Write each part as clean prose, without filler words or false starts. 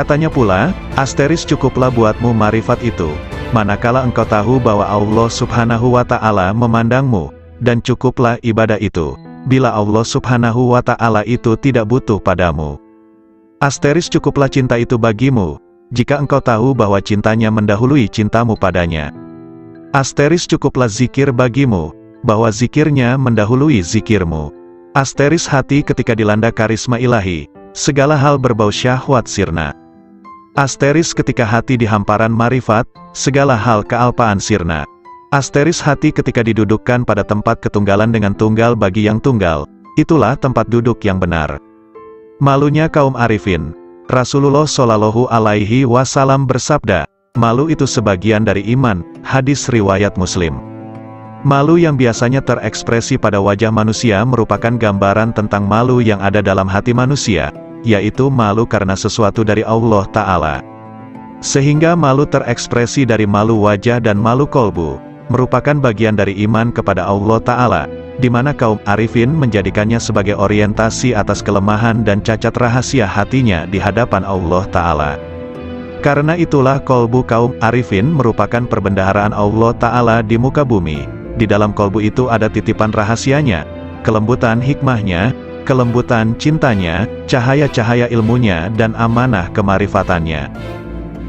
Katanya pula, asteris cukuplah buatmu marifat itu, manakala engkau tahu bahwa Allah Subhanahu wa Ta'ala memandangmu, dan cukuplah ibadah itu, bila Allah Subhanahu wa Ta'ala itu tidak butuh padamu. Asteris cukuplah cinta itu bagimu, jika engkau tahu bahwa cintanya mendahului cintamu padanya. Asteris cukuplah zikir bagimu, bahwa zikirnya mendahului zikirmu. Asteris hati ketika dilanda karisma ilahi, segala hal berbau syahwat sirna. Asteris ketika hati di hamparan marifat, segala hal kealpaan sirna. Asteris hati ketika didudukkan pada tempat ketunggalan dengan tunggal bagi yang tunggal, itulah tempat duduk yang benar. Malunya kaum arifin. Rasulullah Shallallahu Alaihi Wasallam bersabda, malu itu sebagian dari iman, hadis riwayat Muslim. Malu yang biasanya terekspresi pada wajah manusia merupakan gambaran tentang malu yang ada dalam hati manusia, yaitu malu karena sesuatu dari Allah Ta'ala. Sehingga malu terekspresi dari malu wajah dan malu kolbu, merupakan bagian dari iman kepada Allah Ta'ala, di mana kaum arifin menjadikannya sebagai orientasi atas kelemahan dan cacat rahasia hatinya di hadapan Allah Ta'ala. Karena itulah kolbu kaum arifin merupakan perbendaharaan Allah Ta'ala di muka bumi. Di dalam kolbu itu ada titipan rahasianya, kelembutan hikmahnya, kelembutan cintanya, cahaya-cahaya ilmunya dan amanah kemarifatannya.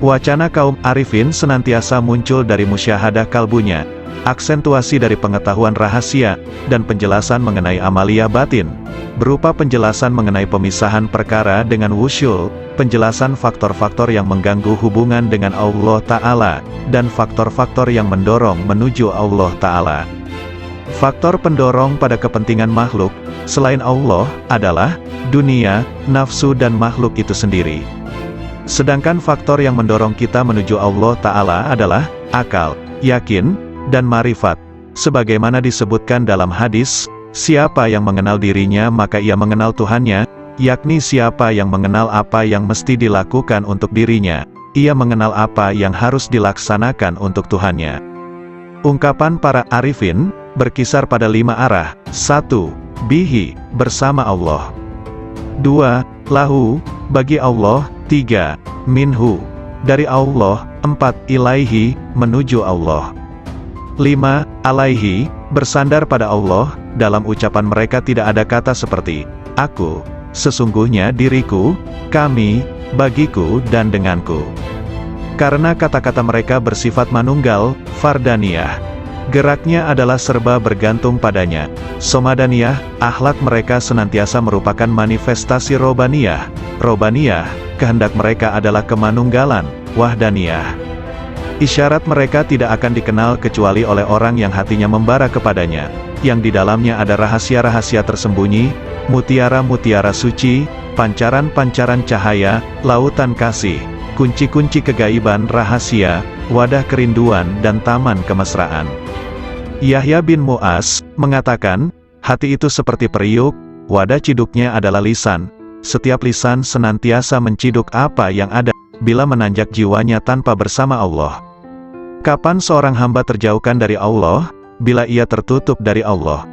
Wacana kaum arifin senantiasa muncul dari musyahadah kalbunya, aksentuasi dari pengetahuan rahasia, dan penjelasan mengenai amalia batin, berupa penjelasan mengenai pemisahan perkara dengan wusyul, penjelasan faktor-faktor yang mengganggu hubungan dengan Allah Ta'ala, dan faktor-faktor yang mendorong menuju Allah Ta'ala. Faktor pendorong pada kepentingan makhluk, selain Allah, adalah dunia, nafsu dan makhluk itu sendiri. Sedangkan faktor yang mendorong kita menuju Allah Ta'ala adalah akal, yakin, dan marifat. Sebagaimana disebutkan dalam hadis, siapa yang mengenal dirinya maka ia mengenal Tuhannya, yakni siapa yang mengenal apa yang mesti dilakukan untuk dirinya, ia mengenal apa yang harus dilaksanakan untuk Tuhannya. Ungkapan para arifin berkisar pada 5 arah. 1. Bihi, bersama Allah. 2. Lahu, bagi Allah. 3. Minhu, dari Allah. 4. Ilaihi, menuju Allah. 5. Alaihi, bersandar pada Allah. Dalam ucapan mereka tidak ada kata seperti aku, sesungguhnya diriku, kami, bagiku dan denganku. Karena kata-kata mereka bersifat manunggal, fardaniyah. Geraknya adalah serba bergantung padanya. Somadaniyah, akhlak mereka senantiasa merupakan manifestasi robaniyah. Robaniyah, kehendak mereka adalah kemanunggalan, wahdaniyah. Isyarat mereka tidak akan dikenal kecuali oleh orang yang hatinya membara kepadanya, yang di dalamnya ada rahasia-rahasia tersembunyi, mutiara-mutiara suci, pancaran-pancaran cahaya, lautan kasih, kunci-kunci kegaiban rahasia, wadah kerinduan dan taman kemesraan. Yahya bin Mu'az mengatakan, hati itu seperti periuk, wadah ciduknya adalah lisan. Setiap lisan senantiasa menciduk apa yang ada, bila menanjak jiwanya tanpa bersama Allah. Kapan seorang hamba terjauhkan dari Allah? Bila ia tertutup dari Allah.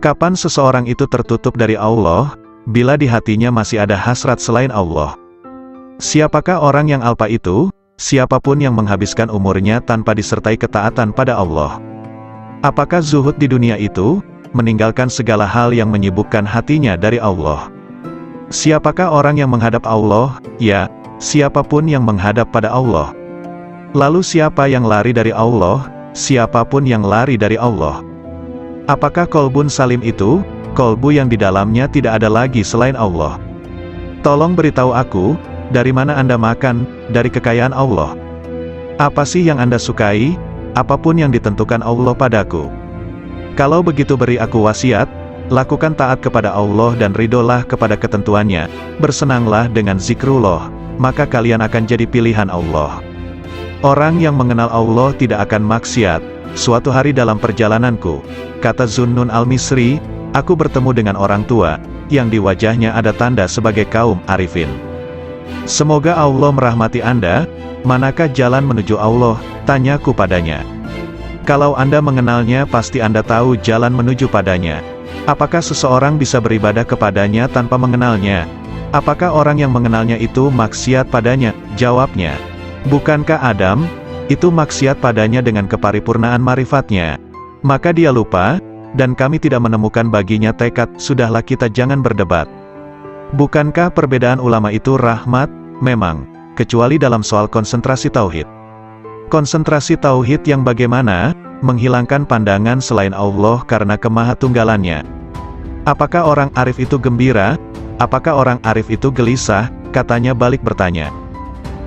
Kapan seseorang itu tertutup dari Allah? Bila di hatinya masih ada hasrat selain Allah. Siapakah orang yang alpa itu? Siapapun yang menghabiskan umurnya tanpa disertai ketaatan pada Allah. Apakah zuhud di dunia itu? Meninggalkan segala hal yang menyibukkan hatinya dari Allah. Siapakah orang yang menghadap Allah? Ya, siapapun yang menghadap pada Allah. Lalu siapa yang lari dari Allah? Siapapun yang lari dari Allah. Apakah kolbun salim itu? Kolbu yang di dalamnya tidak ada lagi selain Allah. Tolong beritahu aku, dari mana Anda makan? Dari kekayaan Allah. Apa sih yang Anda sukai? Apapun yang ditentukan Allah padaku. Kalau begitu beri aku wasiat, lakukan taat kepada Allah dan ridolah kepada ketentuannya, bersenanglah dengan zikrullah, maka kalian akan jadi pilihan Allah. Orang yang mengenal Allah tidak akan maksiat. Suatu hari dalam perjalananku, kata Zunnun al-Misri, aku bertemu dengan orang tua, yang di wajahnya ada tanda sebagai kaum arifin. Semoga Allah merahmati Anda. Manakah jalan menuju Allah? Tanyaku padanya. Kalau Anda mengenalnya pasti Anda tahu jalan menuju padanya. Apakah seseorang bisa beribadah kepadanya tanpa mengenalnya? Apakah orang yang mengenalnya itu maksiat padanya? Jawabnya, bukankah Adam itu maksiat padanya dengan keparipurnaan marifatnya? Maka dia lupa, dan kami tidak menemukan baginya tekad. Sudahlah, kita jangan berdebat. Bukankah perbedaan ulama itu rahmat? Memang, kecuali dalam soal konsentrasi tauhid. Konsentrasi tauhid yang bagaimana? Menghilangkan pandangan selain Allah karena kemahatunggalannya. Apakah orang arif itu gembira? Apakah orang arif itu gelisah? Katanya balik bertanya.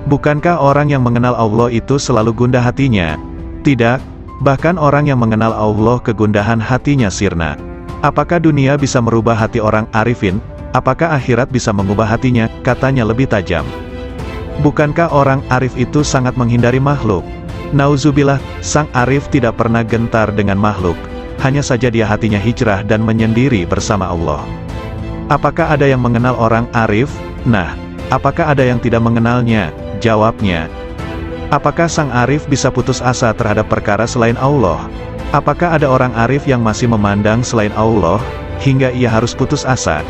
Bukankah orang yang mengenal Allah itu selalu gundah hatinya? Tidak, bahkan orang yang mengenal Allah kegundahan hatinya sirna. Apakah dunia bisa merubah hati orang arifin? Apakah akhirat bisa mengubah hatinya? Katanya lebih tajam. Bukankah orang arif itu sangat menghindari makhluk? Nauzubillah, sang arif tidak pernah gentar dengan makhluk. Hanya saja dia hatinya hijrah dan menyendiri bersama Allah. Apakah ada yang mengenal orang arif? Nah, apakah ada yang tidak mengenalnya? Jawabnya. Apakah sang arif bisa putus asa terhadap perkara selain Allah? Apakah ada orang arif yang masih memandang selain Allah, hingga ia harus putus asa?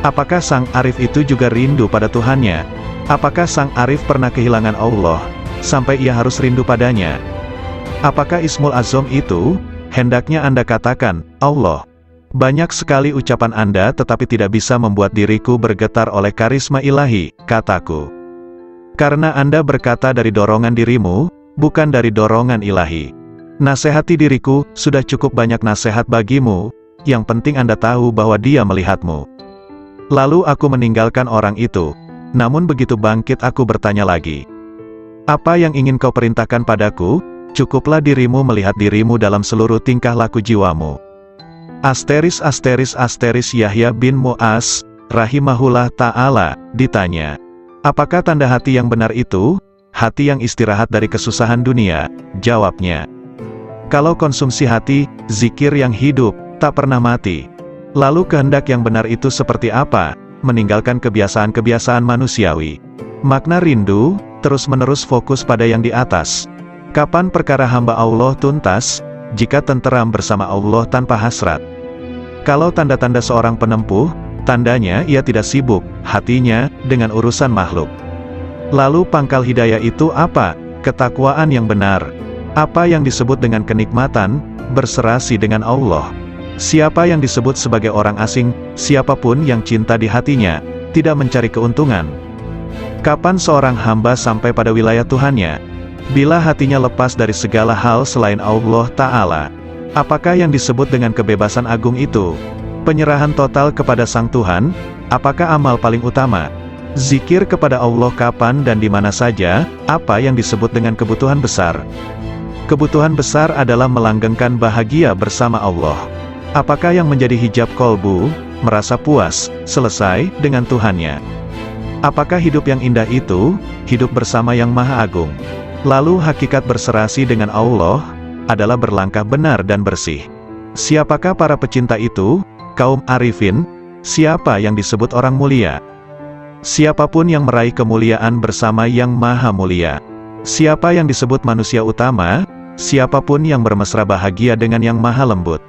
Apakah sang arif itu juga rindu pada Tuhannya? Apakah sang arif pernah kehilangan Allah, sampai ia harus rindu padanya? Apakah Ismul Azam itu? Hendaknya Anda katakan, Allah. Banyak sekali ucapan Anda tetapi tidak bisa membuat diriku bergetar oleh karisma ilahi, kataku. Karena Anda berkata dari dorongan dirimu, bukan dari dorongan ilahi. Nasihati diriku, sudah cukup banyak nasihat bagimu, yang penting Anda tahu bahwa dia melihatmu. Lalu aku meninggalkan orang itu. Namun begitu bangkit aku bertanya lagi. Apa yang ingin kau perintahkan padaku? Cukuplah dirimu melihat dirimu dalam seluruh tingkah laku jiwamu. *** Yahya bin Mu'az, rahimahullah ta'ala, ditanya. Apakah tanda hati yang benar itu? Hati yang istirahat dari kesusahan dunia, jawabnya. Kalau konsumsi hati, zikir yang hidup, tak pernah mati. Lalu kehendak yang benar itu seperti apa? Meninggalkan kebiasaan-kebiasaan manusiawi. Makna rindu, terus-menerus fokus pada yang di atas. Kapan perkara hamba Allah tuntas? Jika tenteram bersama Allah tanpa hasrat. Kalau tanda-tanda seorang penempuh, tandanya ia tidak sibuk, hatinya, dengan urusan makhluk. Lalu pangkal hidayah itu apa? Ketakwaan yang benar. Apa yang disebut dengan kenikmatan? Berserasi dengan Allah. Siapa yang disebut sebagai orang asing, siapapun yang cinta di hatinya, tidak mencari keuntungan. Kapan seorang hamba sampai pada wilayah Tuhannya? Bila hatinya lepas dari segala hal selain Allah Ta'ala. Apakah yang disebut dengan kebebasan agung itu? Penyerahan total kepada Sang Tuhan? Apakah amal paling utama? Zikir kepada Allah kapan dan di mana saja? Apa yang disebut dengan kebutuhan besar? Kebutuhan besar adalah melanggengkan bahagia bersama Allah. Apakah yang menjadi hijab kolbu, merasa puas, selesai, dengan Tuhannya? Apakah hidup yang indah itu, hidup bersama yang Maha Agung? Lalu hakikat berserasi dengan Allah, adalah berlangkah benar dan bersih. Siapakah para pecinta itu? Kaum arifin? Siapa yang disebut orang mulia? Siapapun yang meraih kemuliaan bersama yang Maha Mulia. Siapa yang disebut manusia utama? Siapapun yang bermesra bahagia dengan yang Maha Lembut.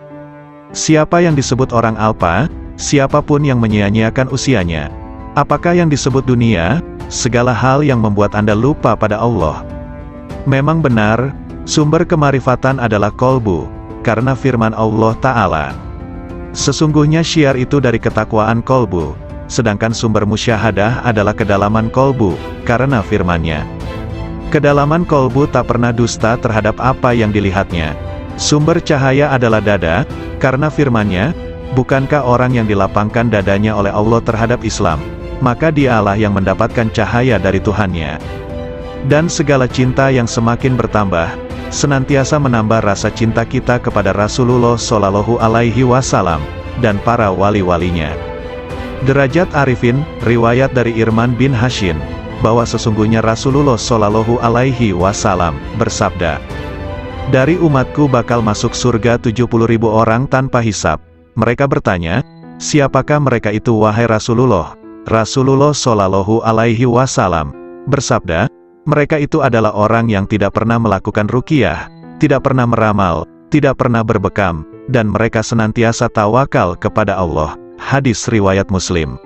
Siapa yang disebut orang alpa? Siapapun yang menyia-nyiakan usianya. Apakah yang disebut dunia? Segala hal yang membuat Anda lupa pada Allah. Memang benar, sumber kemarifatan adalah kolbu, karena firman Allah Ta'ala. Sesungguhnya syiar itu dari ketakwaan kolbu, sedangkan sumber musyahadah adalah kedalaman kolbu, karena firman-Nya. Kedalaman kolbu tak pernah dusta terhadap apa yang dilihatnya. Sumber cahaya adalah dada, karena firman-Nya, bukankah orang yang dilapangkan dadanya oleh Allah terhadap Islam, maka dialah yang mendapatkan cahaya dari Tuhannya. Dan segala cinta yang semakin bertambah, senantiasa menambah rasa cinta kita kepada Rasulullah Shallallahu Alaihi Wasallam, dan para wali-walinya. Derajat Arifin, riwayat dari Irman bin Hashin, bahwa sesungguhnya Rasulullah Shallallahu Alaihi Wasallam bersabda, dari umatku bakal masuk surga 70.000 orang tanpa hisab. Mereka bertanya, siapakah mereka itu wahai Rasulullah? Rasulullah Shallallahu Alaihi Wasallam bersabda, mereka itu adalah orang yang tidak pernah melakukan ruqyah, tidak pernah meramal, tidak pernah berbekam, dan mereka senantiasa tawakal kepada Allah. Hadis riwayat Muslim.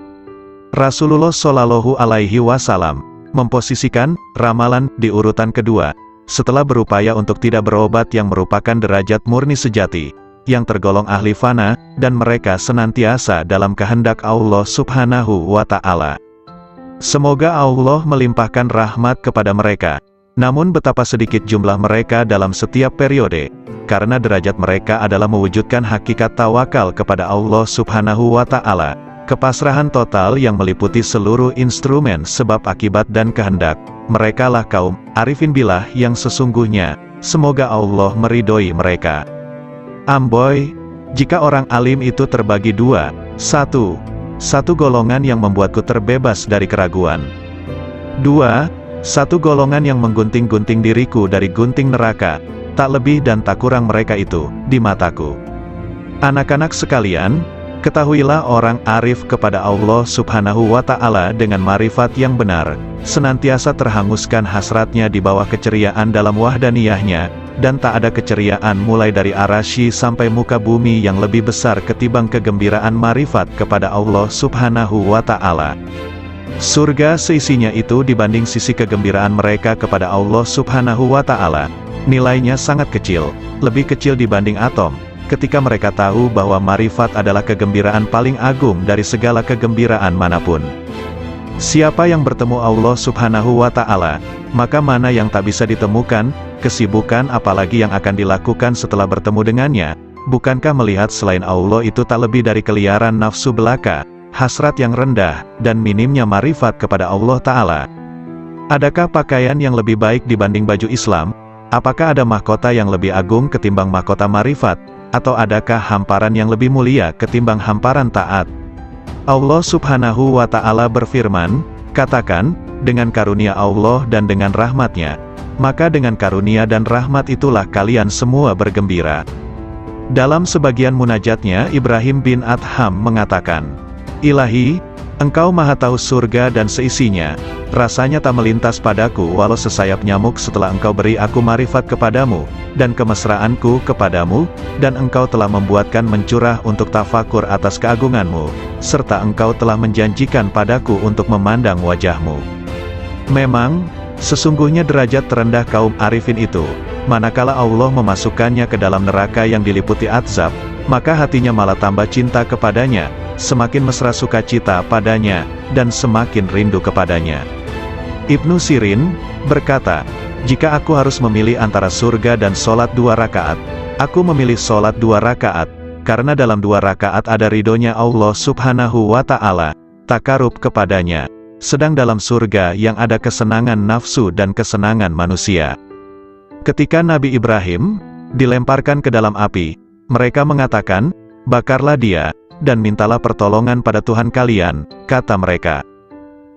Rasulullah Shallallahu Alaihi Wasallam memposisikan ramalan di urutan kedua, setelah berupaya untuk tidak berobat yang merupakan derajat murni sejati, yang tergolong ahli fana, dan mereka senantiasa dalam kehendak Allah Subhanahu wa Ta'ala. Semoga Allah melimpahkan rahmat kepada mereka. Namun betapa sedikit jumlah mereka dalam setiap periode, karena derajat mereka adalah mewujudkan hakikat tawakal kepada Allah Subhanahu wa Ta'ala, kepasrahan total yang meliputi seluruh instrumen sebab akibat dan kehendak. Merekalah kaum arifin billah yang sesungguhnya. Semoga Allah meridhoi mereka. Amboi, jika orang alim itu terbagi dua, satu golongan yang membuatku terbebas dari keraguan. Dua, satu golongan yang menggunting-gunting diriku dari gunting neraka, tak lebih dan tak kurang mereka itu, di mataku. Anak-anak sekalian, ketahuilah orang arif kepada Allah Subhanahu wa Ta'ala dengan marifat yang benar, senantiasa terhanguskan hasratnya di bawah keceriaan dalam wahdaniyahnya, dan tak ada keceriaan mulai dari arasy sampai muka bumi yang lebih besar ketimbang kegembiraan marifat kepada Allah Subhanahu wa Ta'ala. Surga seisinya itu dibanding sisi kegembiraan mereka kepada Allah Subhanahu wa Ta'ala, nilainya sangat kecil, lebih kecil dibanding atom, ketika mereka tahu bahwa marifat adalah kegembiraan paling agung dari segala kegembiraan manapun. Siapa yang bertemu Allah Subhanahu wa Ta'ala, maka mana yang tak bisa ditemukan, kesibukan apalagi yang akan dilakukan setelah bertemu dengannya. Bukankah melihat selain Allah itu tak lebih dari keliaran nafsu belaka, hasrat yang rendah, dan minimnya marifat kepada Allah Ta'ala? Adakah pakaian yang lebih baik dibanding baju Islam? Apakah ada mahkota yang lebih agung ketimbang mahkota marifat? Atau adakah hamparan yang lebih mulia ketimbang hamparan taat? Allah Subhanahu wa Ta'ala berfirman, katakan, dengan karunia Allah dan dengan rahmatnya, maka dengan karunia dan rahmat itulah kalian semua bergembira. Dalam sebagian munajatnya Ibrahim bin Adham mengatakan, Ilahi, Engkau maha tahu surga dan seisinya, rasanya tak melintas padaku walau sesayap nyamuk setelah Engkau beri aku marifat kepadamu, dan kemesraanku kepadamu, dan Engkau telah membuatkan mencurah untuk tafakur atas keagunganmu, serta Engkau telah menjanjikan padaku untuk memandang wajahmu. Memang, sesungguhnya derajat terendah kaum arifin itu, manakala Allah memasukkannya ke dalam neraka yang diliputi azab, maka hatinya malah tambah cinta kepadanya, semakin mesra sukacita padanya, dan semakin rindu kepadanya. Ibnu Sirin berkata, jika aku harus memilih antara surga dan sholat 2 rakaat, aku memilih sholat 2 rakaat, karena dalam 2 rakaat ada ridhonya Allah Subhanahu wa Ta'ala, takarub kepadanya, sedang dalam surga yang ada kesenangan nafsu dan kesenangan manusia. Ketika Nabi Ibrahim dilemparkan ke dalam api, mereka mengatakan, bakarlah dia, dan mintalah pertolongan pada Tuhan kalian, kata mereka.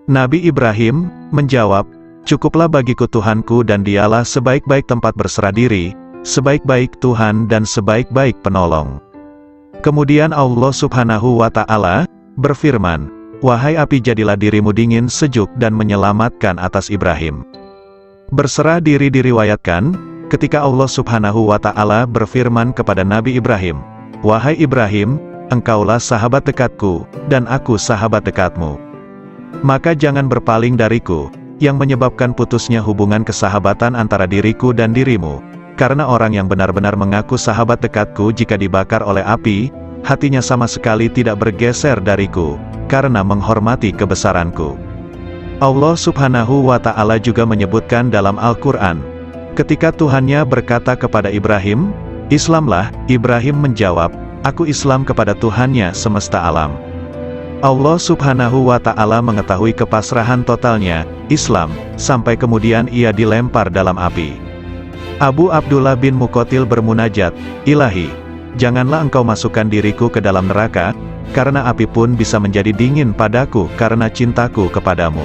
Nabi Ibrahim menjawab, cukuplah bagiku Tuhanku dan dialah sebaik-baik tempat berserah diri, sebaik-baik Tuhan dan sebaik-baik penolong. Kemudian Allah Subhanahu wa Ta'ala berfirman, wahai api jadilah dirimu dingin sejuk dan menyelamatkan atas Ibrahim. Berserah diri diriwayatkan, ketika Allah Subhanahu wa Ta'ala berfirman kepada Nabi Ibrahim, wahai Ibrahim, engkaulah sahabat dekatku, dan aku sahabat dekatmu. Maka jangan berpaling dariku, yang menyebabkan putusnya hubungan kesahabatan antara diriku dan dirimu, karena orang yang benar-benar mengaku sahabat dekatku jika dibakar oleh api, hatinya sama sekali tidak bergeser dariku, karena menghormati kebesaranku. Allah Subhanahu wa Ta'ala juga menyebutkan dalam Al-Quran, ketika Tuhannya berkata kepada Ibrahim, Islamlah, Ibrahim menjawab, aku Islam kepada Tuhannya semesta alam. Allah Subhanahu wa Ta'ala mengetahui kepasrahan totalnya, Islam, sampai kemudian ia dilempar dalam api. Abu Abdullah bin Muqatil bermunajat, Ilahi, janganlah engkau masukkan diriku ke dalam neraka, karena api pun bisa menjadi dingin padaku karena cintaku kepadamu.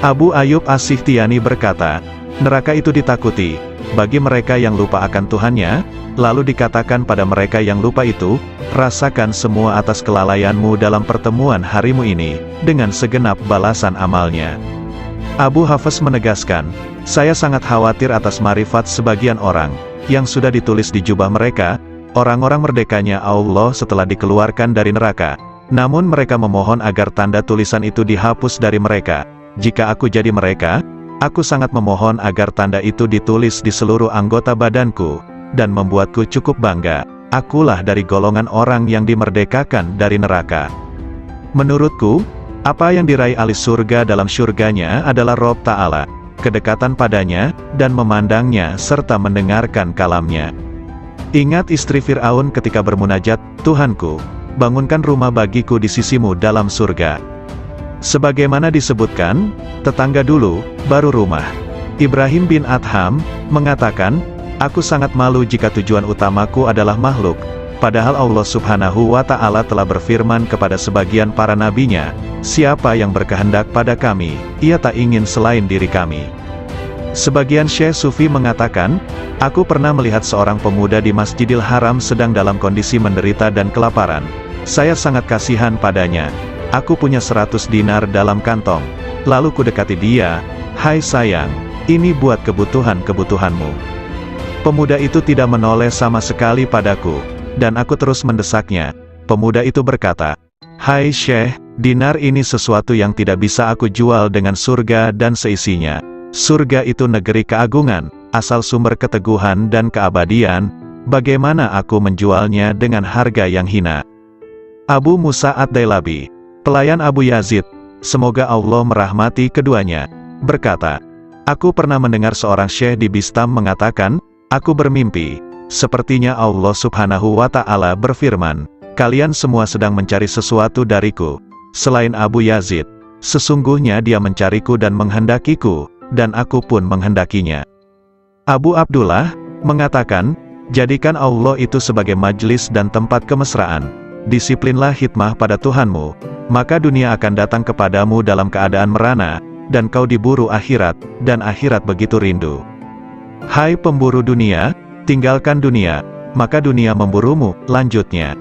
Abu Ayyub As-Sikhtiyani berkata, neraka itu ditakuti bagi mereka yang lupa akan Tuhannya, lalu dikatakan pada mereka yang lupa itu, rasakan semua atas kelalaianmu dalam pertemuan harimu ini, dengan segenap balasan amalnya. Abu Hafs menegaskan, saya sangat khawatir atas marifat sebagian orang, yang sudah ditulis di jubah mereka, orang-orang merdekanya Allah setelah dikeluarkan dari neraka, Namun mereka memohon agar tanda tulisan itu dihapus dari mereka. Jika aku jadi mereka, aku sangat memohon agar tanda itu ditulis di seluruh anggota badanku, dan membuatku cukup bangga. Akulah dari golongan orang yang dimerdekakan dari neraka. Menurutku, apa yang diraih ahli surga dalam surganya adalah Rob Ta'ala, kedekatan padanya, dan memandangnya serta mendengarkan kalamnya. Ingat istri Fir'aun ketika bermunajat, Tuhanku, bangunkan rumah bagiku di sisimu dalam surga. Sebagaimana disebutkan, tetangga dulu, baru rumah. Ibrahim bin Adham mengatakan, aku sangat malu jika tujuan utamaku adalah makhluk, padahal Allah Subhanahu wa Ta'ala telah berfirman kepada sebagian para nabinya, siapa yang berkehendak pada kami, ia tak ingin selain diri kami. Sebagian Syekh Sufi mengatakan, aku pernah melihat seorang pemuda di Masjidil Haram sedang dalam kondisi menderita dan kelaparan. Saya sangat kasihan padanya. Aku punya 100 dinar dalam kantong. Lalu kudekati dia, hai sayang, ini buat kebutuhan-kebutuhanmu. Pemuda itu tidak menoleh sama sekali padaku, dan aku terus mendesaknya. Pemuda itu berkata, hai Syekh, dinar ini sesuatu yang tidak bisa aku jual dengan surga dan seisinya. Surga itu negeri keagungan, asal sumber keteguhan dan keabadian, bagaimana aku menjualnya dengan harga yang hina? Abu Musa Ad-Dailabi, pelayan Abu Yazid, semoga Allah merahmati keduanya, berkata, aku pernah mendengar seorang syekh di Bistam mengatakan, aku bermimpi, sepertinya Allah Subhanahu wa Ta'ala berfirman, kalian semua sedang mencari sesuatu dariku, selain Abu Yazid, sesungguhnya dia mencariku dan menghendakiku, dan aku pun menghendakinya. Abu Abdullah mengatakan, jadikan Allah itu sebagai majlis dan tempat kemesraan. Disiplinlah hikmah pada Tuhanmu, maka dunia akan datang kepadamu dalam keadaan merana, dan kau diburu akhirat, dan akhirat begitu rindu. Hai pemburu dunia, tinggalkan dunia, maka dunia memburumu, lanjutnya.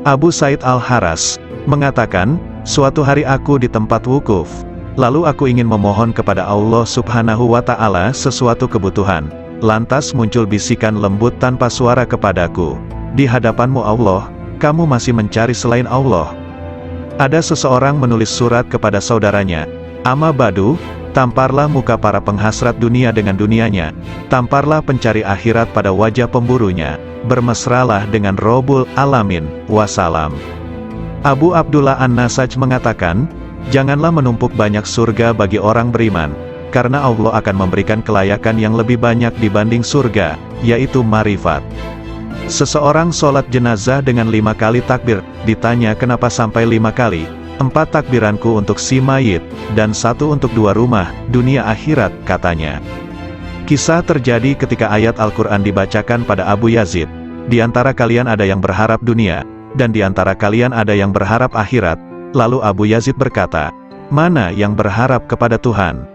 Abu Said Al-Haras mengatakan, suatu hari aku di tempat wukuf, lalu aku ingin memohon kepada Allah Subhanahu wa Ta'ala sesuatu kebutuhan, lantas muncul bisikan lembut tanpa suara kepadaku, di hadapanmu Allah, kamu masih mencari selain Allah. Ada seseorang menulis surat kepada saudaranya, Amma Badu, tamparlah muka para penghasrat dunia dengan dunianya, tamparlah pencari akhirat pada wajah pemburunya, bermesralah dengan Robul Alamin, wassalam. Abu Abdullah An-Nasaj mengatakan, janganlah menumpuk banyak surga bagi orang beriman, karena Allah akan memberikan kelayakan yang lebih banyak dibanding surga, yaitu marifat. Seseorang sholat jenazah dengan 5 kali takbir, ditanya kenapa sampai 5 kali, 4 takbiranku untuk si mayit, dan 1 untuk 2 rumah, dunia akhirat, katanya. Kisah terjadi ketika ayat Al-Quran dibacakan pada Abu Yazid, di antara kalian ada yang berharap dunia, dan di antara kalian ada yang berharap akhirat, lalu Abu Yazid berkata, mana yang berharap kepada Tuhan?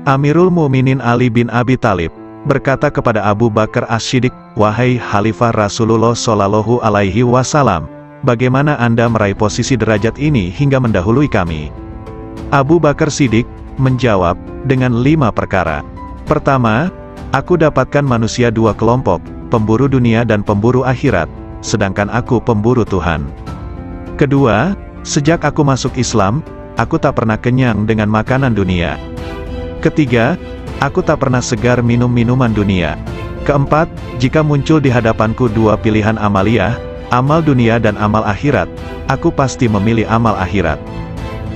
Amirul Mukminin Ali bin Abi Thalib berkata kepada Abu Bakar As-Siddiq, wahai Khalifah Rasulullah Shallallahu Alaihi Wasallam, bagaimana Anda meraih posisi derajat ini hingga mendahului kami? Abu Bakar Siddiq menjawab, dengan 5 perkara. Pertama, aku dapatkan manusia 2 kelompok, pemburu dunia dan pemburu akhirat, sedangkan aku pemburu Tuhan. Kedua, sejak aku masuk Islam, aku tak pernah kenyang dengan makanan dunia. Ketiga, aku tak pernah segar minum minuman dunia. Keempat, jika muncul di hadapanku 2 pilihan amaliyah, amal dunia dan amal akhirat, aku pasti memilih amal akhirat.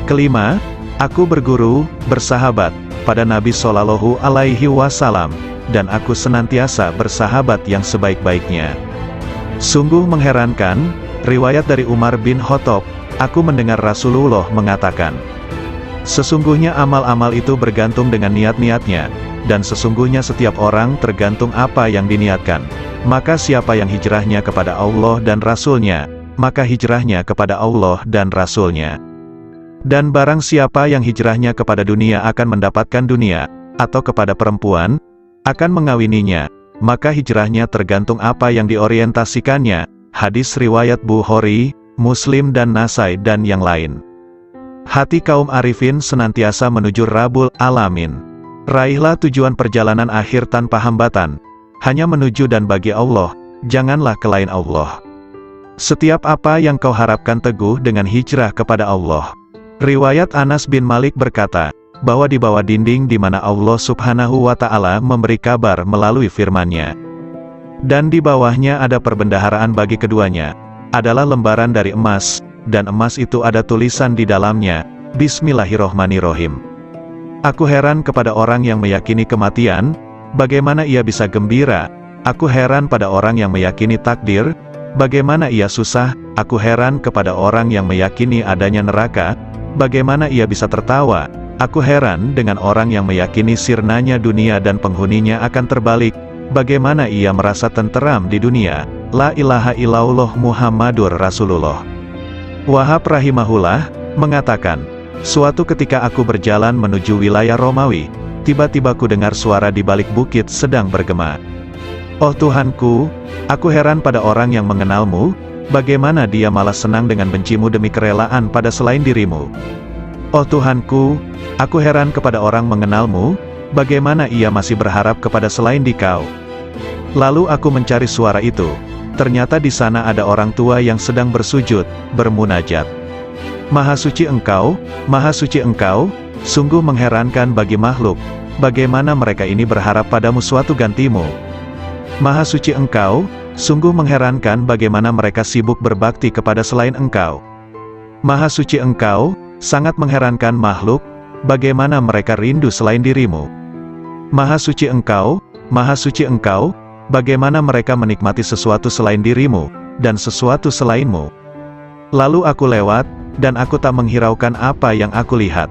Kelima, aku berguru, bersahabat, pada Nabi Shallallahu Alaihi Wasallam, dan aku senantiasa bersahabat yang sebaik-baiknya. Sungguh mengherankan, riwayat dari Umar bin Khattab, aku mendengar Rasulullah mengatakan, sesungguhnya amal-amal itu bergantung dengan niat-niatnya, dan sesungguhnya setiap orang tergantung apa yang diniatkan. Maka siapa yang hijrahnya kepada Allah dan Rasul-Nya, maka hijrahnya kepada Allah dan Rasul-Nya. Dan barang siapa yang hijrahnya kepada dunia akan mendapatkan dunia, atau kepada perempuan, akan mengawininya, maka hijrahnya tergantung apa yang diorientasikannya. Hadis riwayat Bukhari, Muslim dan Nasai dan yang lain. Hati kaum arifin senantiasa menuju Rabbul Alamin. Raihlah tujuan perjalanan akhir tanpa hambatan, hanya menuju dan bagi Allah, janganlah kelain Allah. Setiap apa yang kau harapkan teguh dengan hijrah kepada Allah. Riwayat Anas bin Malik berkata, bahwa di bawah dinding di mana Allah Subhanahu wa Ta'ala memberi kabar melalui firman-Nya. Dan di bawahnya ada perbendaharaan bagi keduanya, adalah lembaran dari emas, dan emas itu ada tulisan di dalamnya, Bismillahirrohmanirrohim. Aku heran kepada orang yang meyakini kematian, bagaimana ia bisa gembira. Aku heran pada orang yang meyakini takdir, bagaimana ia susah. Aku heran kepada orang yang meyakini adanya neraka, bagaimana ia bisa tertawa. Aku heran dengan orang yang meyakini sirnanya dunia dan penghuninya akan terbalik, bagaimana ia merasa tenteram di dunia. La ilaha illallah Muhammadur Rasulullah. Wahab rahimahullah mengatakan, suatu ketika aku berjalan menuju wilayah Romawi, tiba-tiba ku dengar suara di balik bukit sedang bergema. Oh Tuhanku, aku heran pada orang yang mengenalmu, bagaimana dia malah senang dengan bencimu demi kerelaan pada selain dirimu. Oh Tuhanku, aku heran kepada orang mengenalmu, bagaimana ia masih berharap kepada selain dikau. Lalu aku mencari suara itu, ternyata di sana ada orang tua yang sedang bersujud, bermunajat. Maha suci engkau, sungguh mengherankan bagi makhluk, bagaimana mereka ini berharap padamu suatu gantimu. Maha suci engkau, sungguh mengherankan bagaimana mereka sibuk berbakti kepada selain engkau. Maha suci engkau, sangat mengherankan makhluk, bagaimana mereka rindu selain dirimu. Maha suci engkau, bagaimana mereka menikmati sesuatu selain dirimu, dan sesuatu selainmu. Lalu aku lewat, dan aku tak menghiraukan apa yang aku lihat.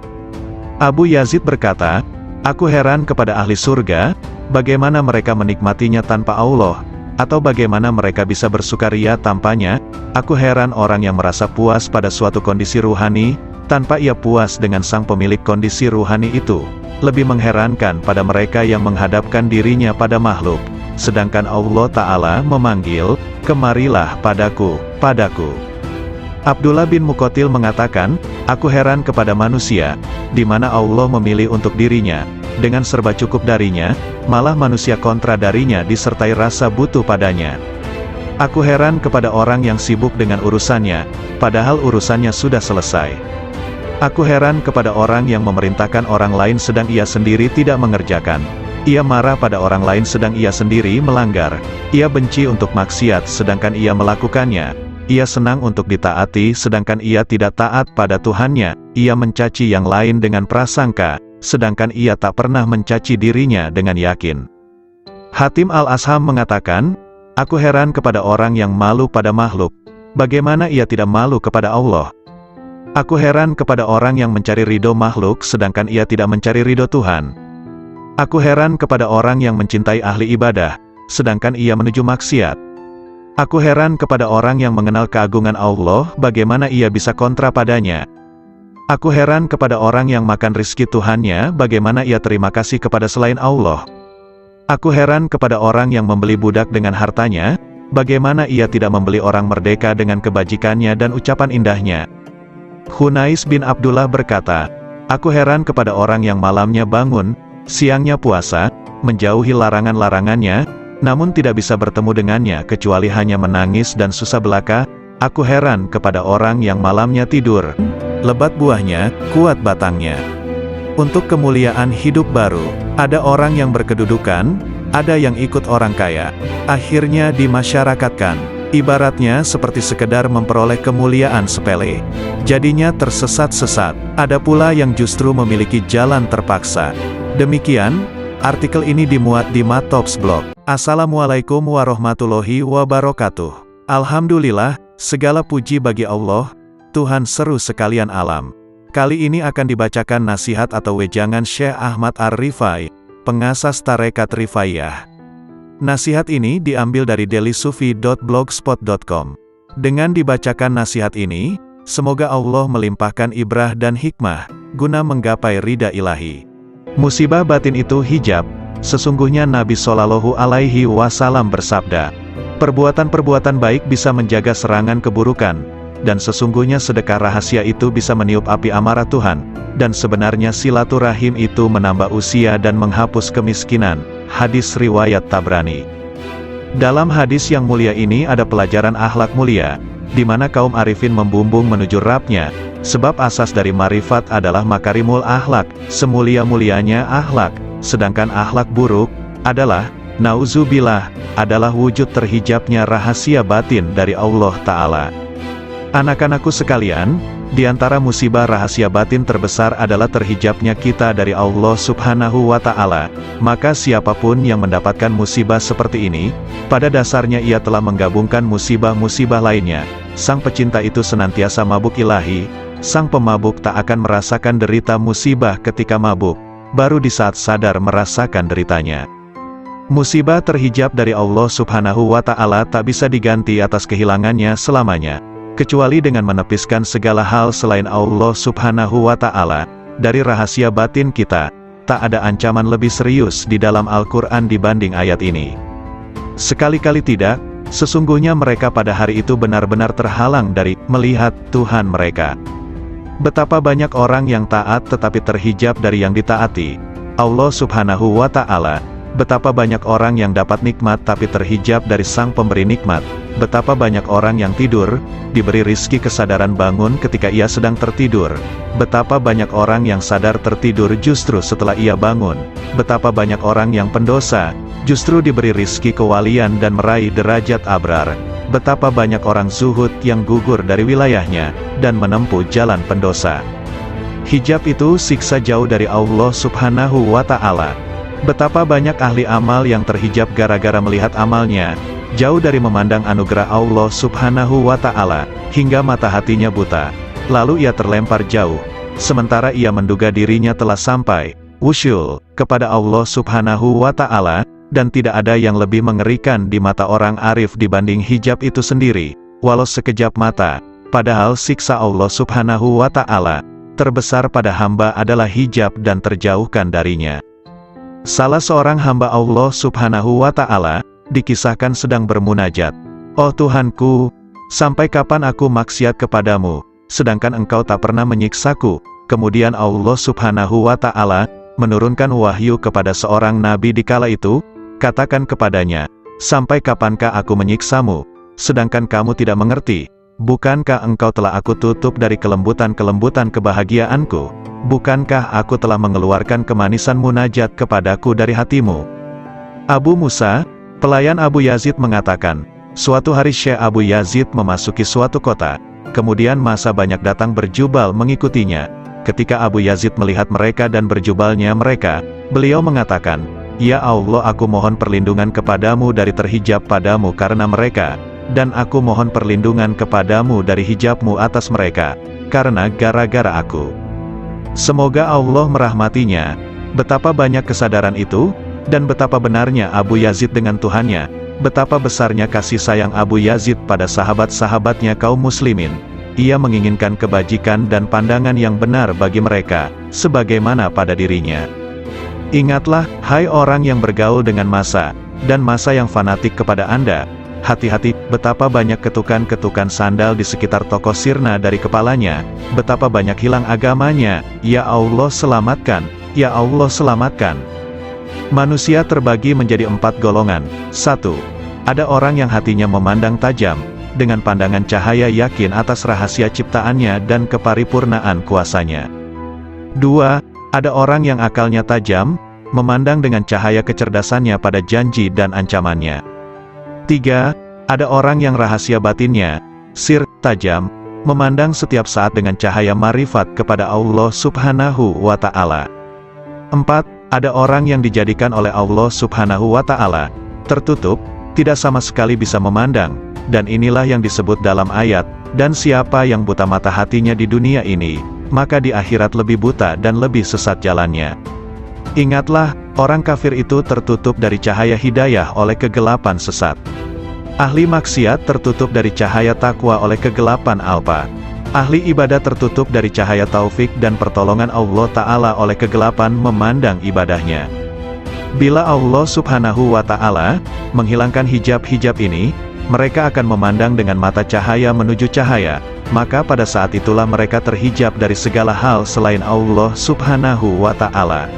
Abu Yazid berkata, aku heran kepada ahli surga, bagaimana mereka menikmatinya tanpa Allah, atau bagaimana mereka bisa bersukaria tanpanya. Aku heran orang yang merasa puas pada suatu kondisi ruhani, tanpa ia puas dengan sang pemilik kondisi ruhani itu. Lebih mengherankan pada mereka yang menghadapkan dirinya pada makhluk, sedangkan Allah Ta'ala memanggil, kemarilah padaku. Abdullah bin Muqatil mengatakan, aku heran kepada manusia, di mana Allah memilih untuk dirinya, dengan serba cukup darinya, malah manusia kontra darinya disertai rasa butuh padanya. Aku heran kepada orang yang sibuk dengan urusannya, padahal urusannya sudah selesai. Aku heran kepada orang yang memerintahkan orang lain sedang ia sendiri tidak mengerjakan. Ia marah pada orang lain sedang ia sendiri melanggar. Ia benci untuk maksiat sedangkan ia melakukannya. Ia senang untuk ditaati sedangkan ia tidak taat pada Tuhannya. Ia mencaci yang lain dengan prasangka, sedangkan ia tak pernah mencaci dirinya dengan yakin. Hatim al-Asham mengatakan, aku heran kepada orang yang malu pada makhluk, bagaimana ia tidak malu kepada Allah. Aku heran kepada orang yang mencari ridho makhluk sedangkan ia tidak mencari ridho Tuhan. Aku heran kepada orang yang mencintai ahli ibadah, sedangkan ia menuju maksiat. Aku heran kepada orang yang mengenal keagungan Allah, bagaimana ia bisa kontra padanya. Aku heran kepada orang yang makan rizki Tuhannya, bagaimana ia terima kasih kepada selain Allah. Aku heran kepada orang yang membeli budak dengan hartanya, bagaimana ia tidak membeli orang merdeka dengan kebajikannya dan ucapan indahnya. Hunais bin Abdullah berkata, aku heran kepada orang yang malamnya bangun, siangnya puasa, menjauhi larangan-larangannya, namun tidak bisa bertemu dengannya kecuali hanya menangis dan susah belaka. Aku heran kepada orang yang malamnya tidur, lebat buahnya, kuat batangnya. Untuk kemuliaan hidup baru, ada orang yang berkedudukan, ada yang ikut orang kaya, akhirnya dimasyarakatkan. Ibaratnya seperti sekedar memperoleh kemuliaan sepele. Jadinya tersesat-sesat. Ada pula yang justru memiliki jalan terpaksa. Demikian, artikel ini dimuat di Matops Blog. Assalamualaikum warahmatullahi wabarakatuh. Alhamdulillah, segala puji bagi Allah, Tuhan seru sekalian alam. Kali ini akan dibacakan nasihat atau wejangan Syekh Ahmad Ar-Rifai, pengasas Tarekat Rifaiyah. Nasihat ini diambil dari dailysufi.blogspot.com. Dengan dibacakan nasihat ini, semoga Allah melimpahkan ibrah dan hikmah, guna menggapai ridha ilahi. Musibah batin itu hijab. Sesungguhnya Nabi Shallallahu Alaihi Wasallam bersabda, perbuatan-perbuatan baik bisa menjaga serangan keburukan, dan sesungguhnya sedekah rahasia itu bisa meniup api amarah Tuhan, dan sebenarnya silaturahim itu menambah usia dan menghapus kemiskinan. Hadis riwayat Tabrani. Dalam hadis yang mulia ini ada pelajaran akhlak mulia, di mana kaum arifin membumbung menuju Rabb-Nya, sebab asas dari marifat adalah makarimul akhlak, semulia-mulianya akhlak, sedangkan akhlak buruk adalah, nauzubillah, adalah wujud terhijabnya rahasia batin dari Allah Ta'ala. Anak-anakku sekalian, di antara musibah rahasia batin terbesar adalah terhijabnya kita dari Allah Subhanahu wa Ta'ala. Maka siapapun yang mendapatkan musibah seperti ini, pada dasarnya ia telah menggabungkan musibah-musibah lainnya. Sang pecinta itu senantiasa mabuk ilahi, sang pemabuk tak akan merasakan derita musibah ketika mabuk, baru di saat sadar merasakan deritanya. Musibah terhijab dari Allah Subhanahu wa Ta'ala tak bisa diganti atas kehilangannya selamanya, kecuali dengan menepiskan segala hal selain Allah Subhanahu wa Ta'ala. Dari rahasia batin kita, tak ada ancaman lebih serius di dalam Al-Quran dibanding ayat ini. Sekali-kali tidak, sesungguhnya mereka pada hari itu benar-benar terhalang dari melihat Tuhan mereka. Betapa banyak orang yang taat tetapi terhijab dari yang ditaati Allah Subhanahu wa Ta'ala. Betapa banyak orang yang dapat nikmat tapi terhijab dari sang pemberi nikmat. Betapa banyak orang yang tidur, diberi rizki kesadaran bangun ketika ia sedang tertidur. Betapa banyak orang yang sadar tertidur justru setelah ia bangun. Betapa banyak orang yang pendosa, justru diberi rizki kewalian dan meraih derajat abrar. Betapa banyak orang zuhud yang gugur dari wilayahnya, dan menempuh jalan pendosa. Hijab itu siksa jauh dari Allah Subhanahu wa Ta'ala. Betapa banyak ahli amal yang terhijab gara-gara melihat amalnya, jauh dari memandang anugerah Allah Subhanahu wa Ta'ala, hingga mata hatinya buta. Lalu ia terlempar jauh, sementara ia menduga dirinya telah sampai, wusyul, kepada Allah Subhanahu wa Ta'ala, dan tidak ada yang lebih mengerikan di mata orang arif dibanding hijab itu sendiri, walau sekejap mata. Padahal siksa Allah Subhanahu wa Ta'ala terbesar pada hamba adalah hijab dan terjauhkan darinya. Salah seorang hamba Allah Subhanahu wa Ta'ala dikisahkan sedang bermunajat, "Oh Tuhanku, sampai kapan aku maksiat kepadamu, sedangkan Engkau tak pernah menyiksaku?" Kemudian Allah Subhanahu wa Ta'ala menurunkan wahyu kepada seorang nabi di kala itu, "Katakan kepadanya, sampai kapankah aku menyiksamu, sedangkan kamu tidak mengerti? Bukankah engkau telah aku tutup dari kelembutan-kelembutan kebahagiaanku? Bukankah aku telah mengeluarkan kemanisan munajat kepadaku dari hatimu?" Abu Musa, pelayan Abu Yazid mengatakan, suatu hari Syekh Abu Yazid memasuki suatu kota, kemudian massa banyak datang berjubal mengikutinya. Ketika Abu Yazid melihat mereka dan berjubalnya mereka, beliau mengatakan, "Ya Allah, aku mohon perlindungan kepadamu dari terhijab padamu karena mereka, dan aku mohon perlindungan kepadamu dari hijabmu atas mereka, karena gara-gara aku." Semoga Allah merahmatinya. Betapa banyak kesadaran itu, dan betapa benarnya Abu Yazid dengan Tuhannya, betapa besarnya kasih sayang Abu Yazid pada sahabat-sahabatnya kaum muslimin. Ia menginginkan kebajikan dan pandangan yang benar bagi mereka, sebagaimana pada dirinya. Ingatlah, hai orang yang bergaul dengan massa, dan massa yang fanatik kepada Anda, hati-hati, betapa banyak ketukan-ketukan sandal di sekitar toko sirna dari kepalanya, betapa banyak hilang agamanya. Ya Allah selamatkan, ya Allah selamatkan. Manusia terbagi menjadi 4 golongan. 1. Ada orang yang hatinya memandang tajam, dengan pandangan cahaya yakin atas rahasia ciptaannya dan keparipurnaan kuasanya. 2. Ada orang yang akalnya tajam, memandang dengan cahaya kecerdasannya pada janji dan ancamannya. 3. Ada orang yang rahasia batinnya, sir, tajam, memandang setiap saat dengan cahaya marifat kepada Allah Subhanahu wa Ta'ala. 4. Ada orang yang dijadikan oleh Allah Subhanahu wa Ta'ala tertutup, tidak sama sekali bisa memandang, dan inilah yang disebut dalam ayat, "Dan siapa yang buta mata hatinya di dunia ini, maka di akhirat lebih buta dan lebih sesat jalannya." Ingatlah, orang kafir itu tertutup dari cahaya hidayah oleh kegelapan sesat. Ahli maksiat tertutup dari cahaya takwa oleh kegelapan alpa. Ahli ibadah tertutup dari cahaya taufik dan pertolongan Allah Ta'ala oleh kegelapan memandang ibadahnya. Bila Allah Subhanahu wa Ta'ala menghilangkan hijab-hijab ini, mereka akan memandang dengan mata cahaya menuju cahaya, maka pada saat itulah mereka terhijab dari segala hal selain Allah Subhanahu wa Ta'ala.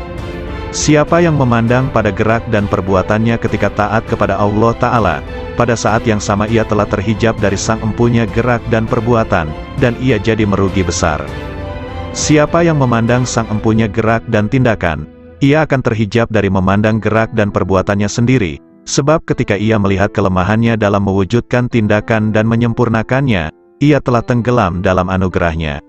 Siapa yang memandang pada gerak dan perbuatannya ketika taat kepada Allah Ta'ala, pada saat yang sama ia telah terhijab dari sang empunya gerak dan perbuatan, dan ia jadi merugi besar. Siapa yang memandang sang empunya gerak dan tindakan, ia akan terhijab dari memandang gerak dan perbuatannya sendiri, sebab ketika ia melihat kelemahannya dalam mewujudkan tindakan dan menyempurnakannya, ia telah tenggelam dalam anugerahnya.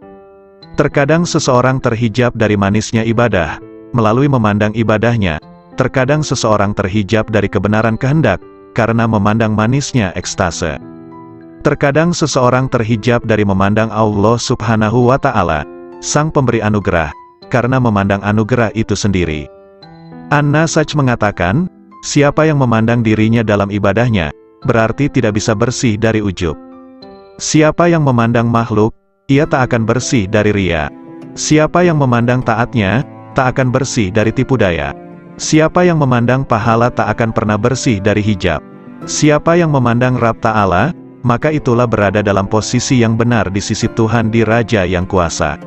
Terkadang seseorang terhijab dari manisnya ibadah, melalui memandang ibadahnya. Terkadang seseorang terhijab dari kebenaran kehendak, karena memandang manisnya ekstase. Terkadang seseorang terhijab dari memandang Allah Subhanahu wa Ta'ala, Sang Pemberi Anugerah, karena memandang anugerah itu sendiri. An-Nasaj mengatakan, siapa yang memandang dirinya dalam ibadahnya, berarti tidak bisa bersih dari ujub. Siapa yang memandang makhluk, ia tak akan bersih dari riya. Siapa yang memandang taatnya, tak akan bersih dari tipu daya. Siapa yang memandang pahala tak akan pernah bersih dari hijab. Siapa yang memandang Rabb Ta'ala, maka itulah berada dalam posisi yang benar di sisi Tuhan di Raja yang kuasa.